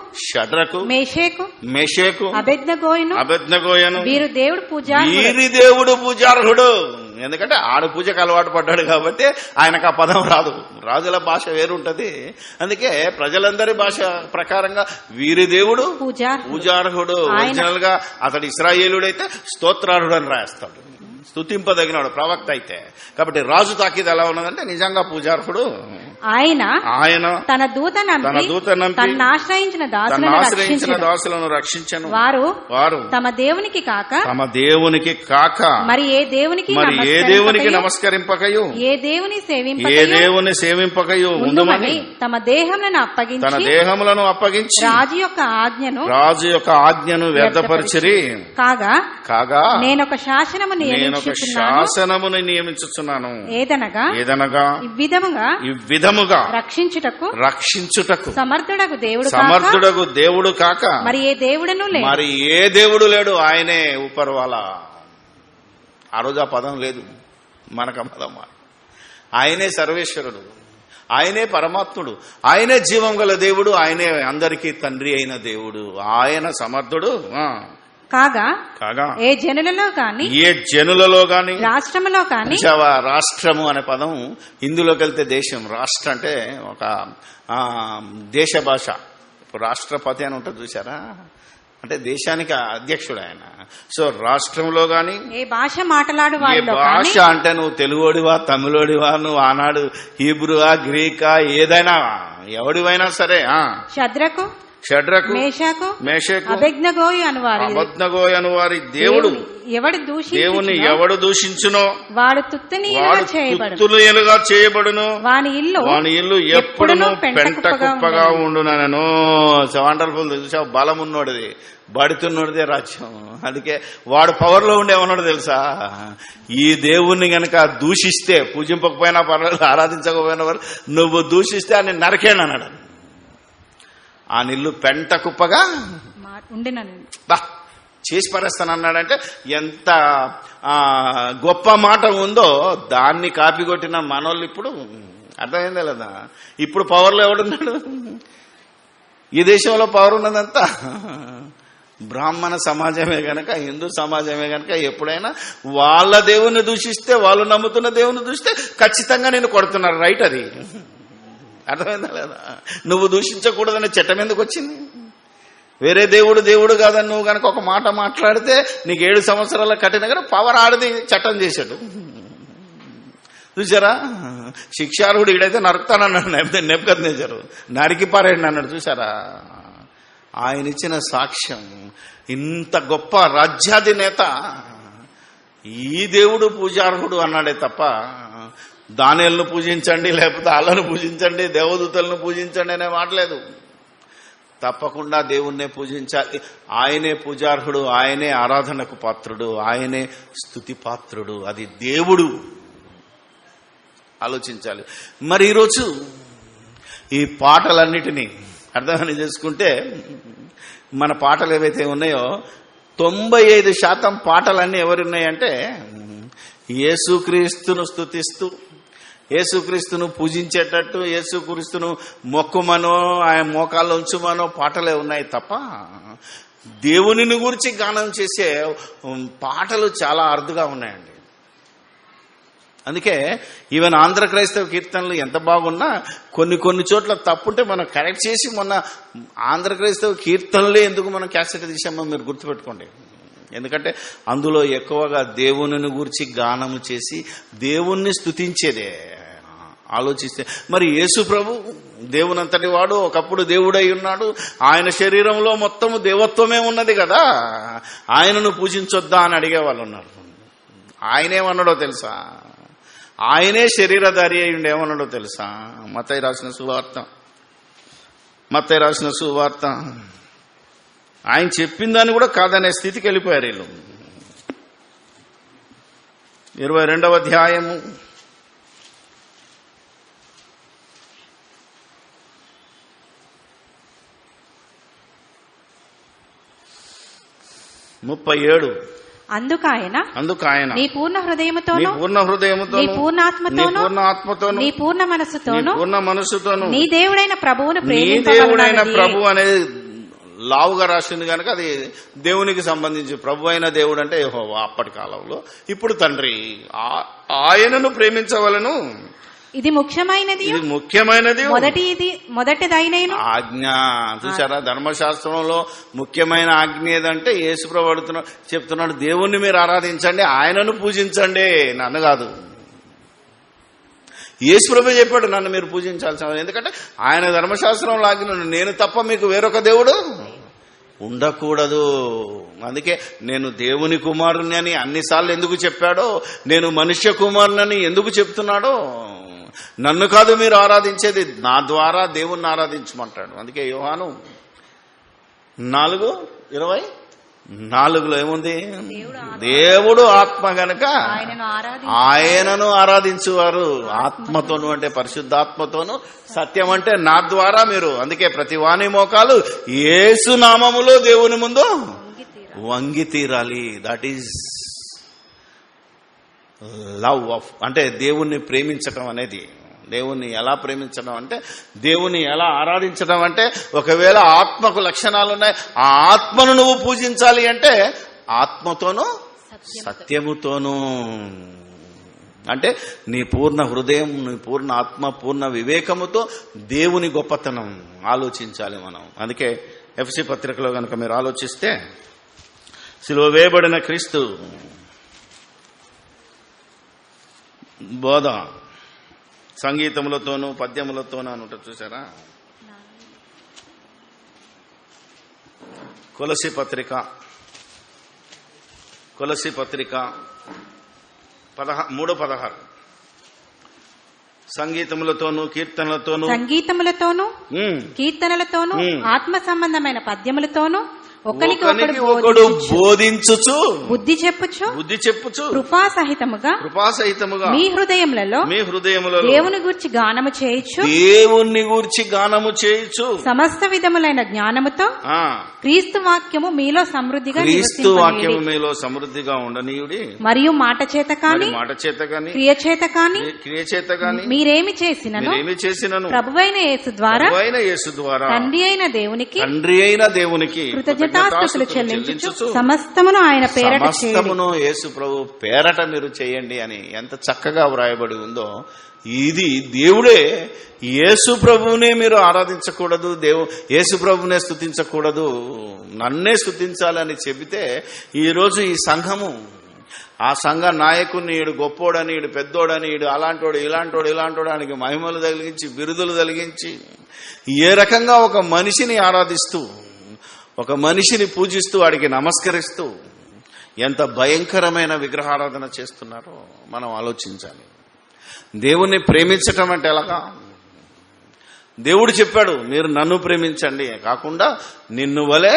మేషేకు అబేద్నెగోయును వీరి దేవుడు పూజార్హుడు. ఎందుకంటే ఆడు పూజకు అలవాటు పడ్డాడు కాబట్టి ఆయనకు ఆ పదం రాదు. రాజుల భాష వేరుంటది. అందుకే ప్రజలందరి భాష ప్రకారంగా వీరి దేవుడు పూజార్హుడు. ఒరిజినల్ గా అతడు ఇశ్రాయేలుడైతే స్తోత్రార్హుడు అని రాస్తాడు, స్తుతింపదగినాడు ప్రవక్త అయితే. కాబట్టి రాజు తాకీదు ఎలా ఉన్నదంటే నిజంగా పూజార్హుడు ఆయన తన దూత నంపి తనను ఆశ్రయించిన దాసులను రక్షించను. వారు తమ దేవునికి కాక మరి ఏ దేవునికి నమస్కరింపకయు ఏ దేవుని సేవింపకయు ఉండుమని తమ దేహములను అప్పగించి రాజు యొక్క ఆజ్ఞను వ్యర్థపరిచిరి. కాగా నేనొక శాసనమును నియమించుచున్నాను. ఏదనగా ఇవ్విధముగా రక్షించుటకు సమర్థుడగు దేవుడు కాక మరి ఏ దేవుడు లేడు. ఆయనే ఉపర్వాల. ఆ రోజు ఆ పదం లేదు, మనకు ఆ పదం. ఆయనే సర్వేశ్వరుడు, ఆయనే పరమాత్ముడు, ఆయనే జీవం గల దేవుడు, ఆయనే అందరికీ తండ్రి అయిన దేవుడు. ఆయన సమర్థుడు కాగా ఏ జనులలో గాని రాష్ట్రములో కానీ. రాష్ట్రము అనే పదం హిందీలోకి వెళ్తే దేశం, రాష్ట్ర అంటే ఒక దేశ భాష. ఇప్పుడు రాష్ట్రపతి అని ఉంటుంది చూసారా, అంటే దేశానికి అధ్యక్షుడు ఆయన. సో రాష్ట్రంలో గాని ఏ భాష మాట్లాడు, ఏ భాష అంటే నువ్వు తెలుగోడివా, తమిళోడివా, నువ్వు ఆనాడు హీబ్రువా, గ్రీకా, ఏదైనా ఎవడివైనా సరే. షడ్రకు మేషకు అబేద్నెగోయు అను వారి దేవుని ఎవడు దూషించునో వాడు తుత్తులుగా చేయబడును. వాని ఇల్లు ఎప్పుడును పెంట కుప్పగా ఉండునను. వండర్ఫుల్. చూసావు, బలం ఉన్నోడిది, బడుతున్నోడిదే రాజ్యం. అందుకే వాడు పవర్ లో ఉండేమన్నాడు తెలుసా, ఈ దేవుణ్ణి గనక దూషిస్తే, పూజింపకపోయినా పర్వాలేదు, ఆరాధించకపోయినా పర్వాలేదు, నువ్వు దూషిస్తే అని నరకేండి అన్నాడు. ఆ నిల్లు పెంట కుప్పగా చేసి పరేస్తానన్నాడంటే ఎంత గొప్ప మాట ఉందో దాన్ని కాపీ కొట్టిన మనోళ్ళు ఇప్పుడు అర్థమైందా లేదా? ఇప్పుడు పవర్లో ఎవడున్నాడు? ఈ దేశంలో పవర్ ఉన్నదంతా బ్రాహ్మణ సమాజమే గనక, హిందూ సమాజమే గనక ఎప్పుడైనా వాళ్ళ దేవుణ్ణి దూషిస్తే, వాళ్ళు నమ్ముతున్న దేవుని దూషిస్తే ఖచ్చితంగా నేను కొడుతున్నారు. రైట్, అది అర్థమైందా లేదా? నువ్వు దూషించకూడదనే చట్టం ఎందుకు వచ్చింది? వేరే దేవుడు కాదని నువ్వు కనుక ఒక మాట మాట్లాడితే నీకు 7 సంవత్సరాల కఠిన పవర్ ఆడది చట్టం చేశాడు. చూసారా, శిక్షార్హుడు ఈడైతే నరుకుతానన్నాడు నెబుకద్నెజరు, నరికి పారేయండి అన్నాడు. చూసారా, ఆయన ఇచ్చిన సాక్ష్యం. ఇంత గొప్ప రాజ్యాధినేత ఈ దేవుడు పూజార్హుడు అన్నాడే తప్ప దానియేలును పూజించండి, లేకపోతే వాళ్ళను పూజించండి, దేవదూతలను పూజించండి అనే మాటలేదు. తప్పకుండా దేవుణ్ణే పూజించాలి. ఆయనే పూజార్హుడు, ఆయనే ఆరాధనకు పాత్రుడు, ఆయనే స్తుతి పాత్రుడు. అది దేవుడు. ఆలోచించాలి. మరి ఈరోజు ఈ పాటలన్నిటినీ అర్థమని చేసుకుంటే, మన పాటలు ఏవైతే ఉన్నాయో 95% పాటలన్నీ ఎవరున్నాయంటే యేసుక్రీస్తును స్తుతిస్తూ, యేసుక్రీస్తును పూజించేటట్టు, యేసుక్రీస్తును మొక్కుమనో, ఆయన మోకాల్లో ఉంచుమనో పాటలే ఉన్నాయి తప్ప దేవునిని గురించి గానం చేసే పాటలు చాలా అరుదుగా ఉన్నాయండి. అందుకే ఈవెన్ ఆంధ్ర క్రైస్తవ కీర్తనలు ఎంత బాగున్నా కొన్ని చోట్ల తప్పుంటే మనం కరెక్ట్ చేసి, మొన్న ఆంధ్ర క్రైస్తవ కీర్తనలే ఎందుకు మనం క్యాసెట్ తీసామో మీరు గుర్తుపెట్టుకోండి. ఎందుకంటే అందులో ఎక్కువగా దేవునిని గురించి గానము చేసి దేవుణ్ణి స్తుతించేదే. ఆలోచిస్తే మరి యేసు ప్రభు దేవునంతటి వాడు, ఒకప్పుడు దేవుడై ఉన్నాడు. ఆయన శరీరంలో మొత్తము దేవత్వమే ఉన్నది కదా, ఆయనను పూజించొద్దా అని అడిగేవాళ్ళు ఉన్నారు. ఆయనేమన్నాడో తెలుసా? ఆయనే శరీరధారి అయి ఉండి ఏమన్నాడో తెలుసా? మత్తయి రాసిన సువార్త ఆయన చెప్పిన దాన్ని కూడా కాదనే స్థితికి వెళ్ళిపోయారు వీళ్ళు. 22వ అధ్యాయము 37. అందుకాయన నీ పూర్ణ హృదయముతోను నీ పూర్ణ ఆత్మతోను నీ పూర్ణ మనస్సుతోను నీ దేవుడైన ప్రభువును ప్రభు అనేది లావుగా రాసింది కనుక అది దేవునికి సంబంధించి. ప్రభు అయిన దేవుడు అంటే యెహోవా అప్పటి కాలంలో. ఇప్పుడు తండ్రి ఆయనను ప్రేమించవలను. ఇది ముఖ్యమైనది మొదటిదైన ఆజ్ఞ. చూసారా, ధర్మశాస్త్రంలో ముఖ్యమైన ఆజ్ఞ ఏదంటే యేసుప్రభు చెప్తున్నాడు, దేవుణ్ణి మీరు ఆరాధించండి, ఆయనను పూజించండి, నన్ను కాదు. యేసుప్రభు చెప్పాడు నన్ను మీరు పూజించాల్సిన, ఎందుకంటే ఆయన ధర్మశాస్త్రం లాగిన నేను తప్ప మీకు వేరొక దేవుడు ఉండకూడదు. అందుకే నేను దేవుని కుమారుని అని అన్నిసార్లు ఎందుకు చెప్పాడో, నేను మనుష్య కుమారుని ఎందుకు చెప్తున్నాడో, నన్ను కాదు మీరు ఆరాధించేది, నా ద్వారా దేవుణ్ణి ఆరాధించమంటాడు. అందుకే యోహాను 4:24 ఏముంది, దేవుడు ఆత్మ గనక ఆయనను ఆరాధించువారు ఆత్మతోను, అంటే పరిశుద్ధాత్మతోను, సత్యం అంటే నా ద్వారా మీరు. అందుకే ప్రతి వాని మోకాలు యేసు నామములో దేవుని ముందు వంగి తీరాలి. దట్ ఈజ్ లవ్ ఆఫ్, అంటే దేవుణ్ణి ప్రేమించటం అనేది. దేవుణ్ణి ఎలా ప్రేమించడం అంటే, దేవుణ్ణి ఎలా ఆరాధించడం అంటే, ఒకవేళ ఆత్మకు లక్షణాలు ఉన్నాయి, ఆ ఆత్మను నువ్వు పూజించాలి అంటే ఆత్మతోనూ సత్యముతోనూ, అంటే నీ పూర్ణ హృదయం, నీ పూర్ణ ఆత్మ, పూర్ణ వివేకముతో దేవుని గొప్పతనం ఆలోచించాలి మనం. అందుకే ఎఫ్ఎస్సీ పత్రికలో కనుక మీరు ఆలోచిస్తే, సిలువ వేయబడిన క్రీస్తు బోధ సంగీతములతోనూ పద్యములతోనూ అని ఉంటుంది చూసారా. కొలసి పత్రిక 3:16 సంగీతములతోనూ కీర్తనలతోనూ ఆత్మ సంబంధమైన పద్యములతోనూ ఒకడు బోధించుచు బుద్ధి చెప్పుచు కృపాసహితముగా మీ హృదయములలో దేవుని గూర్చి గానము చేయుచు సమస్త విధములైన జ్ఞానముతో క్రీస్తు వాక్యము మీలో సమృద్ధిగా ఉండనీయుడి, మరియు మాట చేత కాని క్రియ చేత కాని మీరేమి చేసినను ప్రభువైన యేసు ద్వారా తండ్రి అయిన దేవునికి కృతజ్ఞతాస్తుతులు చెల్లించుచు సమస్తమును ఆయన పేరట సమస్తమును యేసు ప్రభు పేరట మీరు చేయండి అని ఎంత చక్కగా వ్రాయబడి ఉందో. ఇది దేవుడే. యేసు ప్రభువునే మీరు ఆరాధించకూడదు, యేసు ప్రభువునే స్తుతించకూడదు, నన్నే స్తుతించాలని చెబితే ఈరోజు ఈ సంఘము, ఆ సంఘ నాయకుడిని ఈడు గొప్పోడని, ఈడు పెద్దోడని, ఈడు అలాంటోడు ఇలాంటోడు ఆయనకి మహిమలు తగిలించి, బిరుదులు తగిలించి, ఏ రకంగా ఒక మనిషిని ఆరాధిస్తూ, ఒక మనిషిని పూజిస్తూ, వాడికి నమస్కరిస్తూ ఎంత భయంకరమైన విగ్రహారాధన చేస్తున్నారో మనం ఆలోచించాలి. దేవుణ్ణి ప్రేమించటం అంటే ఎలాగా? దేవుడు చెప్పాడు మీరు నన్ను ప్రేమించండి, కాకుండా నిన్ను వలె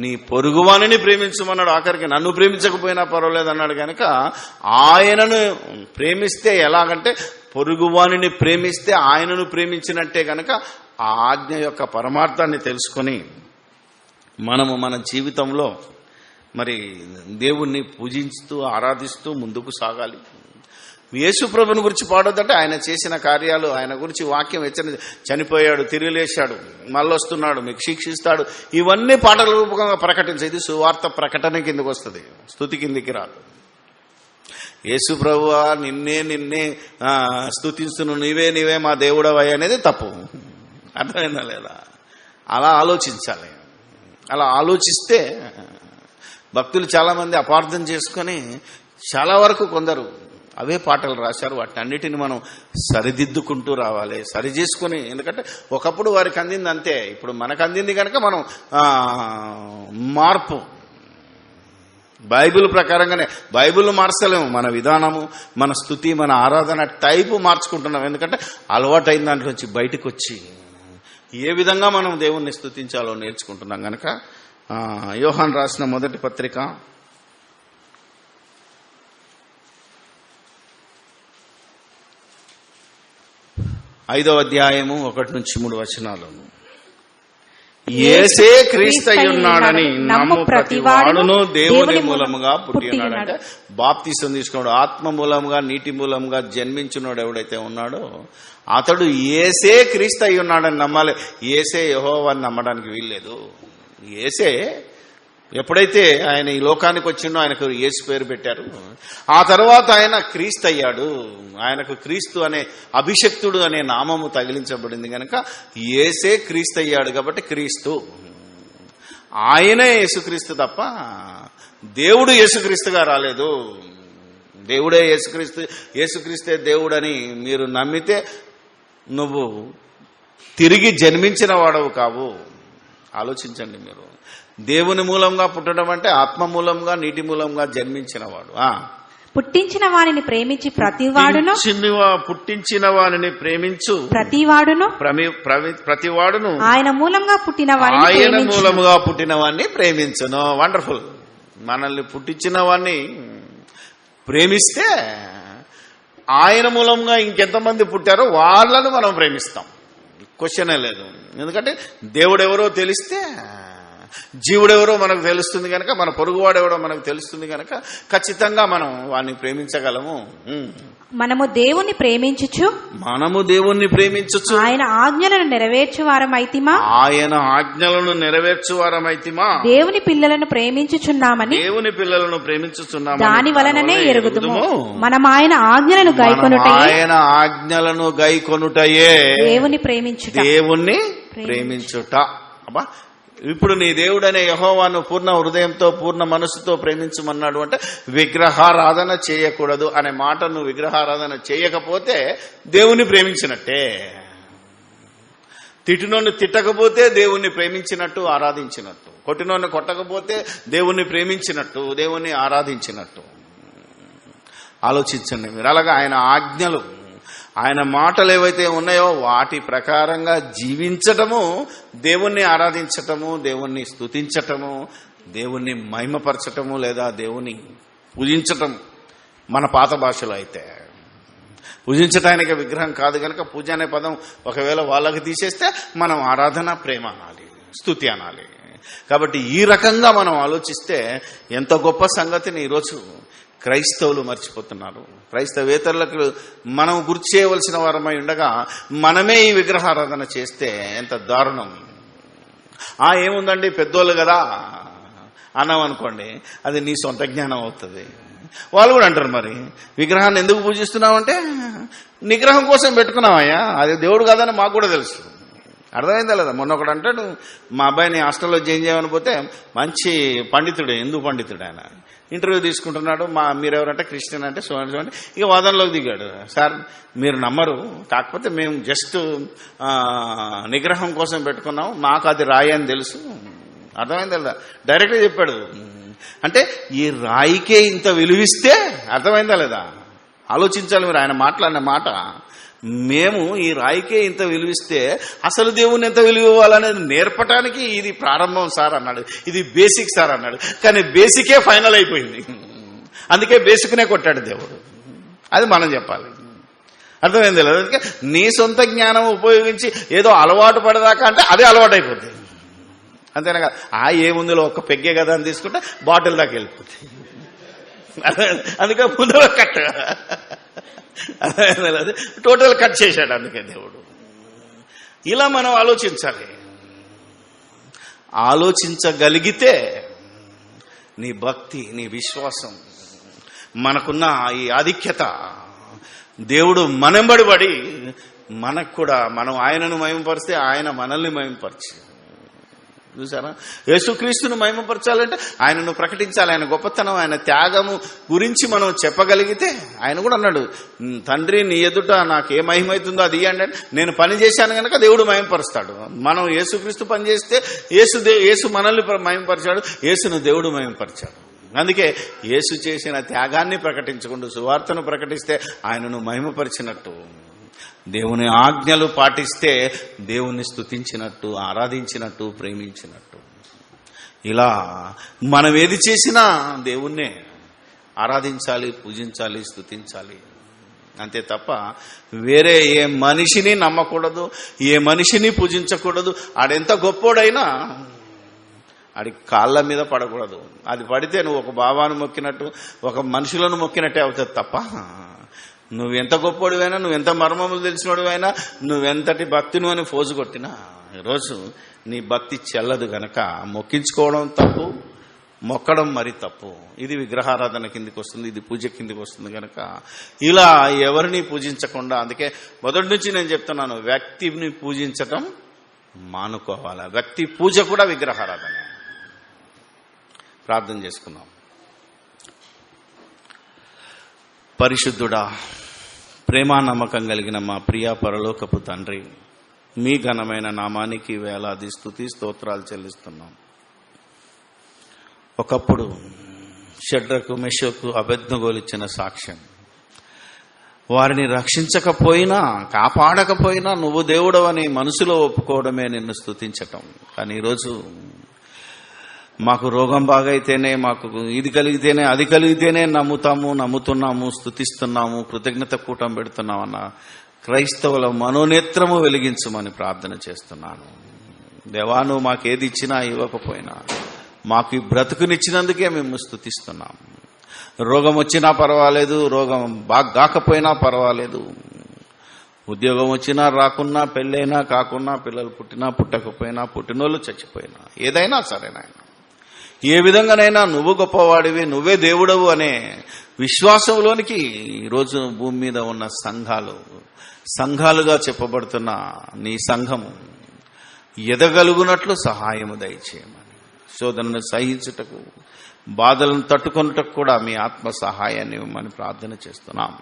నీ పొరుగువానిని ప్రేమించమన్నాడు. ఆఖరికి నన్ను ప్రేమించకపోయినా పర్వాలేదు అన్నాడు. కనుక ఆయనను ప్రేమిస్తే ఎలాగంటే, పొరుగువానిని ప్రేమిస్తే ఆయనను ప్రేమించినట్టే. కనుక ఆ ఆజ్ఞ యొక్క పరమార్థాన్ని తెలుసుకొని మనము మన జీవితంలో మరి దేవుణ్ణి పూజిస్తూ ఆరాధిస్తూ ముందుకు సాగాలి. యేసు ప్రభుని గురించి పాడొద్దంటే ఆయన చేసిన కార్యాలు, ఆయన గురించి వాక్యం చనిపోయాడు, తిరిగి లేచాడు, మళ్ళొస్తున్నాడు, మీకు శిక్షిస్తాడు, ఇవన్నీ పాటల రూపంగా ప్రకటించే. ఇది సువార్త ప్రకటన కిందకి వస్తుంది, స్తుతి కిందికి రాదు. యేసు ప్రభువా నిన్నే స్తుతిస్తును, నీవే మా దేవుడవయ్య అనేది తప్పు. అర్థమైందా లేదా? అలా ఆలోచించాలి. అలా ఆలోచిస్తే భక్తులు చాలామంది అపార్థం చేసుకొని చాలా వరకు కొందరు అవే పాటలు రాశారు. వాటిని అన్నిటిని మనం సరిదిద్దుకుంటూ రావాలి, సరి చేసుకుని. ఎందుకంటే ఒకప్పుడు వారికి అందింది అంతే, ఇప్పుడు మనకు అందింది కనుక మనం మార్పు బైబిల్ ప్రకారంగానే, బైబిల్ మార్చలేము, మన విధానము, మన స్తుతి, మన ఆరాధన టైపు మార్చుకుంటున్నాం. ఎందుకంటే అలవాటైన దాంట్లోంచి బయటకు వచ్చి ఏ విధంగా మనం దేవుణ్ణి స్తుతించాలో నేర్చుకుంటున్నాం. కనుక యోహాను రాసిన మొదటి పత్రిక 5వ అధ్యాయము 1-3 యేసే క్రీస్తయ్యున్నాడని నమ్ము ప్రతివాడును దేవుని మూలముగా పుట్టి ఉన్నాడంటే, బాప్తిసం తీసుకున్నాడు, ఆత్మ మూలముగా నీటి మూలముగా జన్మించున్నాడు ఎవడైతే ఉన్నాడో అతడు యేసే క్రీస్తయ్యున్నాడని నమ్మాలి. యేసే యెహోవాని నమ్మడానికి వీల్లేదు. యేసే ఎప్పుడైతే ఆయన ఈ లోకానికి వచ్చిండో ఆయనకు యేసు పేరు పెట్టారు. ఆ తర్వాత ఆయన క్రీస్తు అయ్యాడు. ఆయనకు క్రీస్తు అనే అభిషక్తుడు అనే నామము తగిలించబడింది కనుక యేసే క్రీస్తు అయ్యాడు. కాబట్టి క్రీస్తు ఆయనే యేసుక్రీస్తు తప్ప దేవుడు యేసుక్రీస్తుగా రాలేదు. దేవుడే యేసుక్రీస్తే దేవుడని మీరు నమ్మితే నువ్వు తిరిగి జన్మించిన వాడవు కావు. ఆలోచించండి మీరు. దేవుని మూలంగా పుట్టడం అంటే ఆత్మ మూలంగా నీటి మూలంగా జన్మించిన వాడు. పుట్టించిన వారిని ప్రేమించి ప్రతివాడును పుట్టించిన వారిని ప్రేమించు ప్రతివాడును ఆయన మూలంగా పుట్టిన వారిని ప్రేమించును. వండర్ఫుల్. మనల్ని పుట్టించిన వారిని ప్రేమిస్తే ఆయన మూలంగా ఇంకెంతమంది పుట్టారో వాళ్ళను మనం ప్రేమిస్తాం. క్వశ్చనే లేదు. ఎందుకంటే దేవుడెవరో తెలిస్తే, జీవుడెవరో మనకు తెలుస్తుంది కనుక, మన పొరుగువాడెవరో మనకు తెలుస్తుంది కనుక ఖచ్చితంగా మనం వాడిని ప్రేమించగలము. మనము దేవుని ప్రేమించుచు ఆయన ఆజ్ఞలను నెరవేర్చువారమైతిమా దేవుని పిల్లలను ప్రేమించుచున్నామని దాని వలననే ఎరుగుదుము. మనం ఆయన ఆజ్ఞలను గైకొనుటయే దేవుని ప్రేమించుట. అబ్బా, ఇప్పుడు నీ దేవుడనే యెహోవాను పూర్ణ హృదయంతో పూర్ణ మనస్సుతో ప్రేమించమన్నాడు అంటే విగ్రహారాధన చేయకూడదు అనే మాట. నువ్వు విగ్రహారాధన చేయకపోతే దేవుణ్ణి ప్రేమించినట్టే. తిట్టినోన్ని తిట్టకపోతే దేవుణ్ణి ప్రేమించినట్టు, ఆరాధించినట్టు. కొట్టినోన్ని కొట్టకపోతే దేవుణ్ణి ప్రేమించినట్టు, దేవుణ్ణి ఆరాధించినట్టు. ఆలోచించండి మీరు. అలాగా ఆయన ఆజ్ఞలు, ఆయన మాటలు ఏవైతే ఉన్నాయో వాటి ప్రకారంగా జీవించటము దేవుణ్ణి ఆరాధించటము, దేవుణ్ణి స్తుతించటము, దేవుణ్ణి మహిమపరచటము లేదా దేవుణ్ణి పూజించటం. మన పాత భాషలో అయితే పూజించటానికి విగ్రహం కాదు కనుక పూజ అనే పదం ఒకవేళ వాళ్ళకి తీసేస్తే మనం ఆరాధన, ప్రేమ అనాలి, స్తుతి అనాలి. కాబట్టి ఈ రకంగా మనం ఆలోచిస్తే ఎంత గొప్ప సంగతిని ఈరోజు క్రైస్తవులు మర్చిపోతున్నారు. క్రైస్తవేతరులకు మనం గుర్తు చేయవలసిన వారమై ఉండగా మనమే ఈ విగ్రహారాధన చేస్తే ఎంత దారుణం. ఏముందండి పెద్దోళ్ళు కదా అన్నాం అనుకోండి, అది నీ సొంత జ్ఞానం అవుతుంది. వాళ్ళు కూడా అంటారు, మరి విగ్రహాన్ని ఎందుకు పూజిస్తున్నావంటే నిగ్రహం కోసం పెట్టుకున్నావయ్యా, అది దేవుడు కాదని మాకు కూడా తెలుసు. అర్థమైందా లేదా? మొన్న ఒకడు అంటాడు, మా అబ్బాయిని హాస్టల్లో జాయిన్ చేయమని పోతే మంచి పండితుడు, హిందూ పండితుడు, ఆయన ఇంటర్వ్యూ తీసుకుంటున్నాడు. మీరెవరంటే క్రిస్టియన్ అంటే చూడండి. ఇక వాదనలోకి దిగాడు. సార్ మీరు నమ్మరు, కాకపోతే మేము జస్ట్ నిగ్రహం కోసం పెట్టుకున్నాం, మాకు అది రాయి అని తెలుసు. అర్థమైంది లేదా? డైరెక్ట్గా చెప్పాడు. అంటే ఈ రాయికే ఇంత విలువిస్తే అర్థమైందా లేదా? ఆలోచించాలి మీరు. ఆయన మాట్లాడిన మాట, మేము ఈ రాయికే ఇంత విలువిస్తే అసలు దేవుని ఎంత విలువ ఇవ్వాలనేది నేర్పడానికి ఇది ప్రారంభం సార్ అన్నాడు, ఇది బేసిక్ సార్ అన్నాడు. కానీ బేసికే ఫైనల్ అయిపోయింది. అందుకే బేసిక్నే కొట్టాడు దేవుడు. అది మనం చెప్పాలి. అర్థమైంది లేదు? అందుకే నీ సొంత జ్ఞానం ఉపయోగించి ఏదో అలవాటు పడదాకా అంటే అదే అలవాటు అయిపోతుంది. అంతేనా? ఏముందిలో ఒక్క పెగ్గే కదా అని తీసుకుంటే బాటిల్ దాకా వెళ్ళిపోతుంది. అందుకే ముందులో కట్, టోటల్ కట్ చేశాడు. అందుకే దేవుడు. ఇలా మనం ఆలోచించాలి. ఆలోచించగలిగితే నీ భక్తి, నీ విశ్వాసం, మనకున్న ఈ ఆధిక్యత, దేవుడు మనంబడి పడి మనకు కూడా మనం ఆయనను మహిమపరిస్తే ఆయన మనల్ని మహిమపరిచి. చూసారా? యేసుక్రీస్తును మహిమపరచాలంటే ఆయనను ప్రకటించాలి. ఆయన గొప్పతనం, ఆయన త్యాగము గురించి మనం చెప్పగలిగితే, ఆయన కూడా అన్నాడు, తండ్రి నీ ఎదుట నాకు ఏ మహిమ అవుతుందో అది ఇవ్వండి అంటే, నేను పని చేశాను కనుక దేవుడు మహిమపరుస్తాడు. మనం యేసుక్రీస్తు పని చేస్తే యేసు మనల్ని మహిమపరిచాడు, యేసును దేవుడు మహిమపరిచాడు. అందుకే యేసు చేసిన త్యాగాన్ని ప్రకటించకుండా సువార్తను ప్రకటిస్తే ఆయనను మహిమపరిచినట్టు, దేవుని ఆజ్ఞలు పాటిస్తే దేవుణ్ణి స్తుతించినట్టు, ఆరాధించినట్టు, ప్రేమించినట్టు. ఇలా మనం ఏది చేసినా దేవుణ్ణే ఆరాధించాలి, పూజించాలి, స్తుతించాలి. అంతే తప్ప వేరే ఏ మనిషిని నమ్మకూడదు, ఏ మనిషిని పూజించకూడదు. ఆడెంత గొప్పోడైనా ఆడి కాళ్ళ మీద పడకూడదు. అది పడితే నువ్వు ఒక బాబాను మొక్కినట్టు, ఒక మనుషులను మొక్కినట్టే అవుతుంది తప్ప, నువ్వెంత గొప్పోడివైనా, నువ్వెంత మర్మములు తెలిసినోడివైనా, నువ్వెంతటి భక్తిను అని ఫోజు కొట్టినా ఈరోజు నీ భక్తి చెల్లదు గనక మొక్కించుకోవడం తప్పు, మొక్కడం మరి తప్పు. ఇది విగ్రహారాధన కిందికి వస్తుంది, ఇది పూజ కిందికి వస్తుంది కనుక ఇలా ఎవరిని పూజించకుండా, అందుకే మొదటి నుంచి నేను చెప్తున్నాను, వ్యక్తిని పూజించటం మానుకోవాలి. వ్యక్తి పూజ కూడా విగ్రహారాధన. ప్రార్థన చేసుకున్నాం. పరిశుద్ధుడా, ప్రేమా నమ్మకం కలిగిన మా ప్రియ పరలోకపు తండ్రి, మీ ఘనమైన నామానికి వేలాది స్తుతి స్తోత్రాలు చెల్లిస్తున్నాం. ఒకప్పుడు షడ్రకు మెషకు అబేద్నెగోలు ఇచ్చిన సాక్ష్యం, వారిని రక్షించకపోయినా కాపాడకపోయినా నువ్వు దేవుడవని మనసులో ఒప్పుకోవడమే నిన్ను స్తుతించటం. కానీ ఈరోజు మాకు రోగం బాగైతేనే, మాకు ఇది కలిగితేనే అది కలిగితేనే నమ్ముతున్నాము, స్తుతిస్తున్నాము, కృతజ్ఞత కూటం పెడుతున్నామన్న క్రైస్తవుల మనోనేత్రము వెలిగించమని ప్రార్థన చేస్తున్నాను. దేవా, నువ్వు మాకేది ఇచ్చినా ఇవ్వకపోయినా మాకు ఈ బ్రతుకునిచ్చినందుకే మేము స్తుతిస్తున్నాం. రోగం వచ్చినా పర్వాలేదు, రోగం బాగా కాకపోయినా పర్వాలేదు, ఉద్యోగం వచ్చినా రాకున్నా, పెళ్ళైనా కాకున్నా, పిల్లలు పుట్టినా పుట్టకపోయినా, పుట్టినోళ్ళు చచ్చిపోయినా, ఏదైనా సరే నాయన, ఏ విధంగానైనా నువ్వు గొప్పవాడివి, నువ్వే దేవుడవు అనే విశ్వాసంలోనికి ఈరోజు భూమి మీద ఉన్న సంఘాలుగా చెప్పబడుతున్న నీ సంఘము ఎదగలుగునట్లు సహాయము దయచేయమని, శోధనను సహించుటకు, బాధలను తట్టుకొనుటకు కూడా మీ ఆత్మ సహాయాన్ని ఇవ్వమని ప్రార్థన చేస్తున్నాం.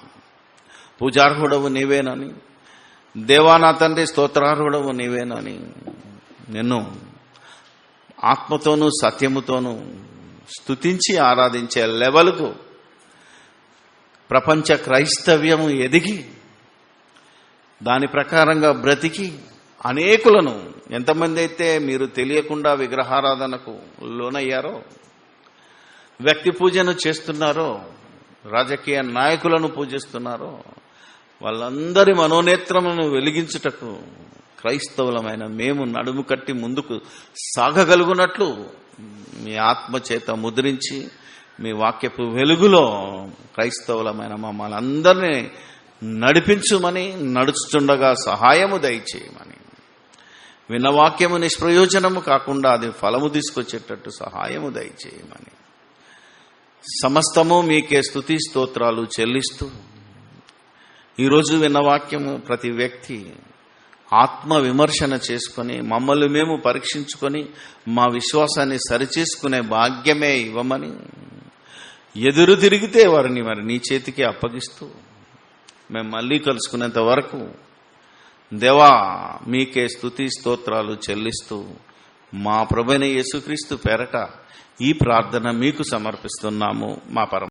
పూజార్హుడవు నీవేనని, దేవా నా తండ్రి స్తోత్రార్హుడవు నీవేనని నిన్ను ఆత్మతోనూ సత్యముతోనూ స్తుతించి ఆరాధించే లెవెల్కు ప్రపంచ క్రైస్తవ్యము ఎదిగి దాని ప్రకారంగా బ్రతికి అనేకులను, ఎంతమంది అయితే మీరు తెలియకుండా విగ్రహారాధనకు లోనయ్యారో, వ్యక్తి పూజను చేస్తున్నారో, రాజకీయ నాయకులను పూజిస్తున్నారో, వాళ్ళందరి మనోనేత్రమును వెలిగించుటకు క్రైస్తవులమైన మేము నడుము కట్టి ముందుకు సాగగలుగునట్లు మీ ఆత్మ చేత ముద్రించి మీ వాక్యపు వెలుగులో క్రైస్తవులమైన మమ్మల్ని అందరినీ నడిపించుమని, నడుచుచుండగా సహాయము దయచేయమని, విన్న వాక్యము నిష్ప్రయోజనము కాకుండా అది ఫలము తీసుకొచ్చేటట్టు సహాయము దయచేయమని, సమస్తము మీకే స్తుతి స్తోత్రాలు చెల్లిస్తూ ఈరోజు విన్న వాక్యము ప్రతి వ్యక్తి ఆత్మ విమర్శన చేసుకొని మమ్మల్ని మేము పరీక్షించుకొని మా విశ్వాసాన్ని సరిచేసుకునే భాగ్యమే ఇవ్వమని, ఎదురు తిరిగితే వారిని మరి నీ చేతికి అప్పగిస్తూ మేము మళ్ళీ కలుసుకునేంత వరకు దేవా మీకే స్తుతి స్తోత్రాలు చెల్లిస్తూ మా ప్రభువైన యేసుక్రీస్తు పేరట ఈ ప్రార్థన మీకు సమర్పిస్తున్నాము. మా పరమ